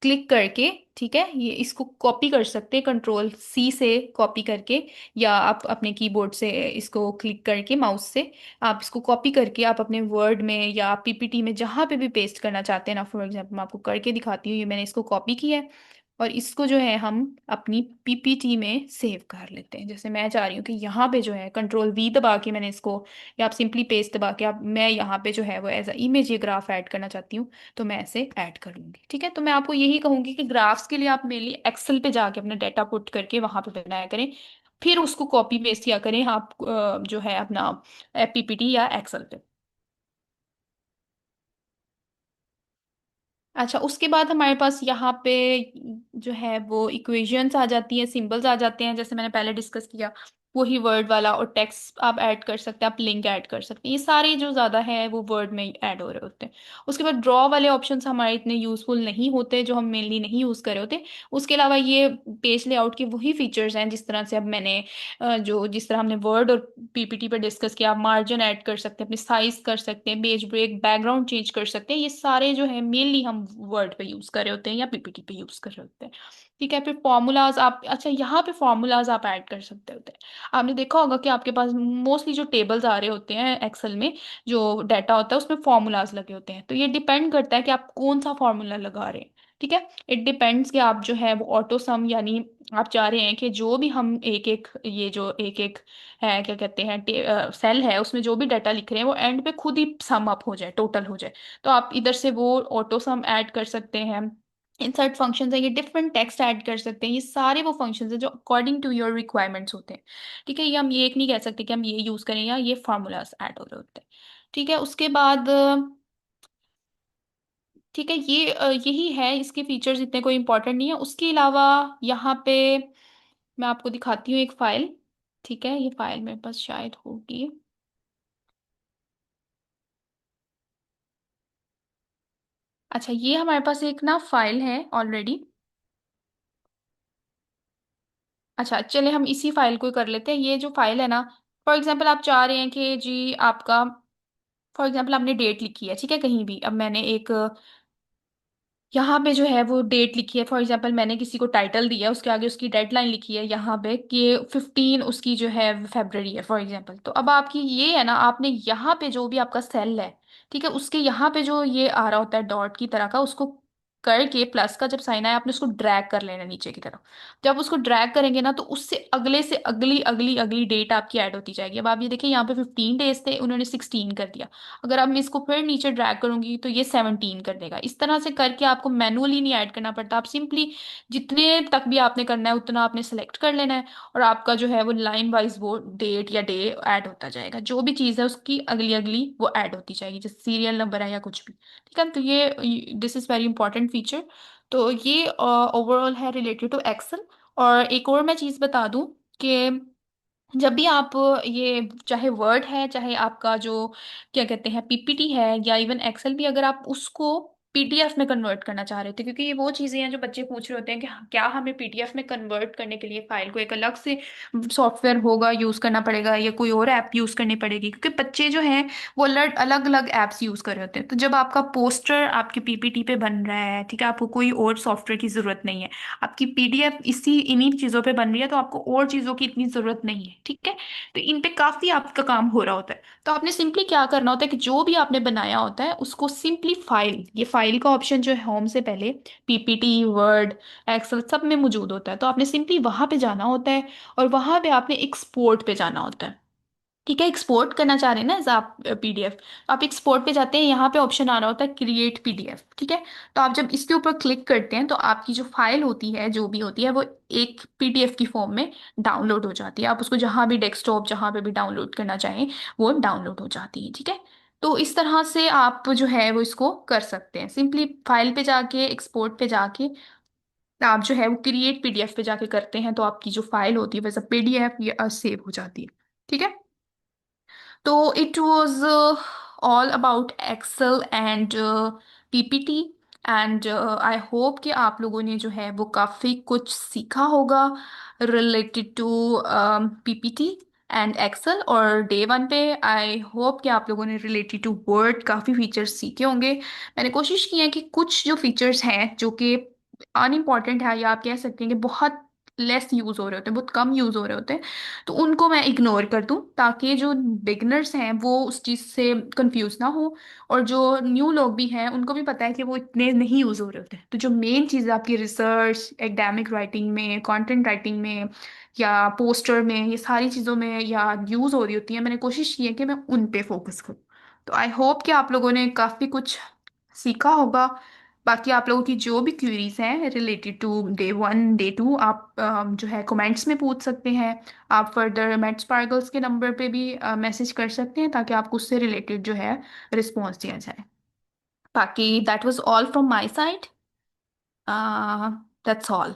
क्लिक करके, ठीक है, ये इसको कॉपी कर सकते हैं कंट्रोल C से कॉपी करके, या आप अपने कीबोर्ड से इसको क्लिक करके माउस से आप इसको कॉपी करके आप अपने वर्ड में या पीपीटी में जहाँ पे भी पेस्ट करना चाहते हैं ना। फॉर एग्जांपल मैं आपको करके दिखाती हूँ, ये मैंने इसको कॉपी किया है और इसको जो है हम अपनी पीपीटी में सेव कर लेते हैं। जैसे मैं चाह रही हूँ कि यहाँ पे जो है कंट्रोल V दबा के मैंने इसको, या आप सिंपली पेस्ट दबा के आप, मैं यहाँ पे जो है वो एज अ इमेज ये ग्राफ ऐड करना चाहती हूँ, तो मैं ऐसे ऐड कर लूंगी। ठीक है, तो मैं आपको यही कहूंगी कि ग्राफ्स के लिए आप मेनली एक्सेल पे जाके अपना डाटा पुट करके वहां पे बनाया करें, फिर उसको कॉपी पेस्ट किया करें आप जो है अपना पीपीटी या एक्सेल पे। अच्छा, उसके बाद हमारे पास यहाँ पे जो है वो इक्वेशंस आ जाती हैं, सिंबल्स आ जाते हैं, जैसे मैंने पहले डिस्कस किया वही वर्ड वाला। और टेक्स्ट आप ऐड कर सकते हैं, आप लिंक ऐड कर सकते हैं। ये सारे जो ज़्यादा है वो वर्ड में ऐड हो रहे होते हैं। उसके बाद ड्रॉ वाले ऑप्शंस हमारे इतने यूज़फुल नहीं होते, जो हम मेनली नहीं यूज़ कर रहे होते। उसके अलावा ये पेज लेआउट के वही फीचर्स हैं जिस तरह से अब मैंने जिस तरह हमने वर्ड और पीपीटी पर डिस्कस किया। आप मार्जिन ऐड कर सकते हैं, अपनी साइज कर सकते हैं, पेज ब्रेक, बैकग्राउंड चेंज कर सकते हैं। ये सारे जो है मेनली हम वर्ड पे यूज कर रहे होते हैं या पीपीटी पे यूज कर रहे होते हैं। ठीक है, फिर फॉर्मूलाज आप, अच्छा यहाँ पे फॉर्मूलाज आप ऐड कर सकते होते हैं। आपने देखा होगा कि आपके पास मोस्टली जो टेबल्स आ रहे होते हैं एक्सेल में, जो डाटा होता है उसमें फॉर्मूलाज लगे होते हैं। तो ये डिपेंड करता है कि आप कौन सा फॉर्मूला लगा रहे हैं। ठीक है, इट डिपेंड्स कि आप जो है वो ऑटो सम, यानी आप चाह रहे हैं कि जो भी हम एक एक, ये जो एक एक है क्या कहते हैं सेल है उसमें जो भी डाटा लिख रहे हैं वो एंड पे खुद ही सम अप हो जाए, टोटल हो जाए। तो आप इधर से वो ऑटो सम ऐड कर सकते हैं। इंसर्ट फंक्शंस है, ये डिफरेंट टेक्स्ट ऐड कर सकते हैं। ये सारे वो फंक्शंस हैं जो अकॉर्डिंग टू योर रिक्वायरमेंट्स होते हैं। ठीक है, ये हम ये एक नहीं कह सकते कि हम ये यूज करें या ये फार्मूलाज ऐड हो रहे होते हैं। ठीक है, उसके बाद ठीक है, ये यही है, इसके फीचर्स इतने कोई इंपॉर्टेंट नहीं है। उसके अलावा यहाँ पे मैं आपको दिखाती हूँ एक फाइल। ठीक है, ये फाइल मेरे पास शायद होगी। अच्छा, ये हमारे पास एक ना फाइल है ऑलरेडी। अच्छा, चले हम इसी फाइल को ही कर लेते हैं। ये जो फाइल है ना, फॉर एग्जांपल आप चाह रहे हैं कि जी आपका, फॉर एग्जांपल आपने डेट लिखी है, ठीक है, कहीं भी। अब मैंने एक यहाँ पे जो है वो डेट लिखी है। फॉर एग्जांपल मैंने किसी को टाइटल दिया, उसके आगे उसकी डेडलाइन लिखी है यहाँ पे कि 15 उसकी जो है फेब्रवरी है फॉर एग्जांपल। तो अब आपकी ये है ना, आपने यहाँ पे जो भी आपका सेल है, ठीक है, उसके यहाँ पे जो ये आ रहा होता है डॉट की तरह का, उसको करके प्लस का जब साइन आया आपने उसको ड्रैग कर लेना नीचे की तरफ। जब उसको ड्रैग करेंगे ना तो उससे अगले से अगली अगली अगली डेट आपकी ऐड होती जाएगी। अब आप ये देखिए यहाँ पे 15 डेज थे, उन्होंने 16 कर दिया। अगर अब मैं इसको फिर नीचे ड्रैग करूंगी तो ये 17 कर देगा। इस तरह से करके आपको मैनुअली नहीं ऐड करना पड़ता, आप सिंपली जितने तक भी आपने करना है उतना आपने सेलेक्ट कर लेना है, और आपका जो है वो लाइन वाइज वो डेट या डे ऐड होता जाएगा। जो भी चीज़ है उसकी अगली अगली वो ऐड होती जाएगी, जैसे सीरियल नंबर है या कुछ भी। ठीक है, तो ये this is very important feature. तो ये ओवरऑल है रिलेटेड टू एक्सेल। और एक और मैं चीज़ बता दूं कि जब भी आप ये चाहे वर्ड है चाहे आपका जो क्या कहते हैं पीपीटी है या इवन एक्सेल भी, अगर आप उसको पीडीएफ में कन्वर्ट करना चाह रहे थे, क्योंकि ये वो चीज़ें हैं जो बच्चे पूछ रहे होते हैं कि क्या हमें पीडीएफ में कन्वर्ट करने के लिए फाइल को एक अलग से सॉफ्टवेयर होगा यूज़ करना पड़ेगा या कोई और ऐप यूज़ करनी पड़ेगी, क्योंकि बच्चे जो हैं वो अलग अलग अलग ऐप्स यूज़ कर रहे होते हैं। तो जब आपका पोस्टर आपके पीपीटी पे बन रहा है, ठीक है, आपको कोई और सॉफ्टवेयर की ज़रूरत नहीं है, आपकी पीडीएफ इसी इन्हीं चीज़ों पे बन रही है, तो आपको और चीज़ों की इतनी ज़रूरत नहीं है। ठीक है, तो इन पे काफी आपका काम हो रहा होता है। तो आपने सिंपली क्या करना होता है कि जो भी आपने बनाया होता है उसको सिंपली फाइल, ये फाइल का ऑप्शन जो है होम से पहले पीपीटी वर्ड एक्सेल सब में मौजूद होता है, तो आपने सिंपली वहां पे जाना होता है और वहां पे आपने एक्सपोर्ट पे जाना होता है। ठीक है, एक्सपोर्ट करना चाह रहे हैं ना एज आप पीडीएफ, तो आप एक्सपोर्ट पे जाते हैं, यहाँ पे ऑप्शन आ रहा होता है क्रिएट पीडीएफ। ठीक है, तो आप जब इसके ऊपर क्लिक करते हैं तो आपकी जो फाइल होती है जो भी होती है वो एक पीडीएफ की फॉर्म में डाउनलोड हो जाती है। आप उसको जहाँ भी डेस्कटॉप जहाँ पे भी डाउनलोड करना चाहें वो डाउनलोड हो जाती है। ठीक है, तो इस तरह से आप जो है वो इसको कर सकते हैं, सिंपली फाइल पे जाके एक्सपोर्ट पे जाके आप जो है वो क्रिएट पीडीएफ पे जाके करते हैं, तो आपकी जो फाइल होती है वैसे पीडीएफ ये सेव हो जाती है। ठीक है, तो it was all about Excel and PPT and I hope कि आप लोगों ने जो है वो काफ़ी कुछ सीखा होगा related to PPT and Excel. और डे वन पे आई होप कि आप लोगों ने रिलेटेड टू वर्ड काफ़ी फीचर्स सीखे होंगे। मैंने कोशिश की है कि कुछ जो फीचर्स हैं जो कि अनइम्पॉर्टेंट है या आप कह सकते हैं कि बहुत लेस यूज़ हो रहे होते हैं, बहुत कम यूज़ हो रहे होते हैं, तो उनको मैं इग्नोर कर दूं ताकि जो बिगनर्स हैं वो उस चीज़ से कंफ्यूज ना हो, और जो न्यू लोग भी हैं उनको भी पता है कि वो इतने नहीं यूज़ हो रहे होते हैं। तो जो मेन चीज़ आपकी रिसर्च एकेडमिक राइटिंग में कंटेंट राइटिंग में या पोस्टर में ये सारी चीज़ों में या यूज़ हो रही होती है, मैंने कोशिश की है कि मैं उन पे फोकस करूँ। तो आई होप कि आप लोगों ने काफ़ी कुछ सीखा होगा। बाकी आप लोगों की जो भी क्वेरीज हैं related to day one day two आप जो है कमेंट्स में पूछ सकते हैं। आप फर्दर मैथ स्पार्कल्स के नंबर पे भी मैसेज कर सकते हैं ताकि आपको उससे रिलेटेड जो है रिस्पॉन्स दिया जाए। बाकी that was all from my side, that's all.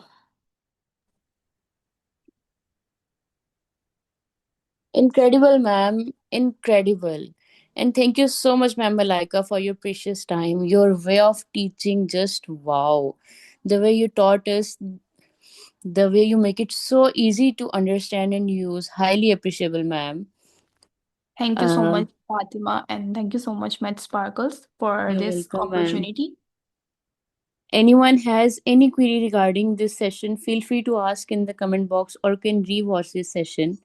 Incredible, ma'am. Incredible. And thank you so much, ma'am Malaika, for your precious time. Your way of teaching, just wow. The way you taught us, the way you make it so easy to understand and use, highly appreciable, ma'am. Thank you so Uh, much Fatima and thank you so much math sparkles for you're this welcome, ma'am. Opportunity. Anyone has any query regarding this session, feel free to ask in the comment box or can rewatch this session.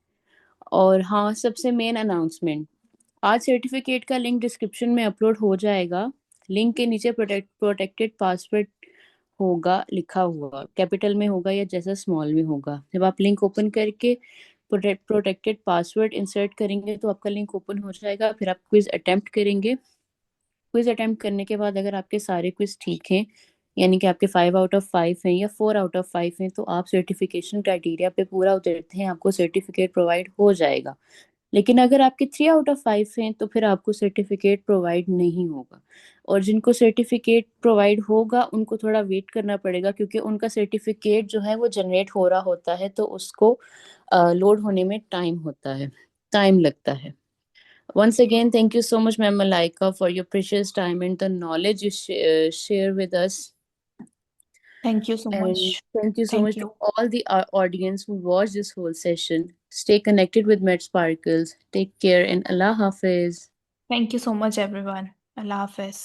और हाँ, सबसे मेन अनाउंसमेंट, आज सर्टिफिकेट का लिंक डिस्क्रिप्शन में अपलोड हो जाएगा। लिंक के नीचे प्रोटेक्टेड पासवर्ड होगा लिखा हुआ, कैपिटल में होगा या जैसा स्मॉल में होगा। जब आप लिंक ओपन करके प्रोटेक्टेड पासवर्ड इंसर्ट करेंगे तो आपका लिंक ओपन हो जाएगा। फिर आप क्विज अटेम्प्ट करेंगे। क्विज अटेम्प्ट करने के बाद अगर आपके सारे क्विज ठीक हैं, यानी कि आपके 5 आउट ऑफ 5 हैं या 4 आउट ऑफ 5 हैं, तो आप सर्टिफिकेशन क्राइटेरिया पे पूरा उतरते हैं, आपको सर्टिफिकेट प्रोवाइड हो जाएगा। लेकिन अगर आपके 3 आउट ऑफ 5 हैं तो फिर आपको सर्टिफिकेट प्रोवाइड नहीं होगा। और जिनको सर्टिफिकेट प्रोवाइड होगा उनको थोड़ा वेट करना पड़ेगा, क्योंकि उनका सर्टिफिकेट जो है वो जनरेट हो रहा होता है, तो उसको लोड होने में टाइम होता है, टाइम लगता है। Once again, thank you so much, Ma'am Malaika, for your precious time and the knowledge you share with us. Thank you so And much. thank you so thank much to you. all the audience who watched this whole session. Stay connected with Med Sparkles. Take care and Allah Hafiz. Thank you so much everyone. Allah Hafiz.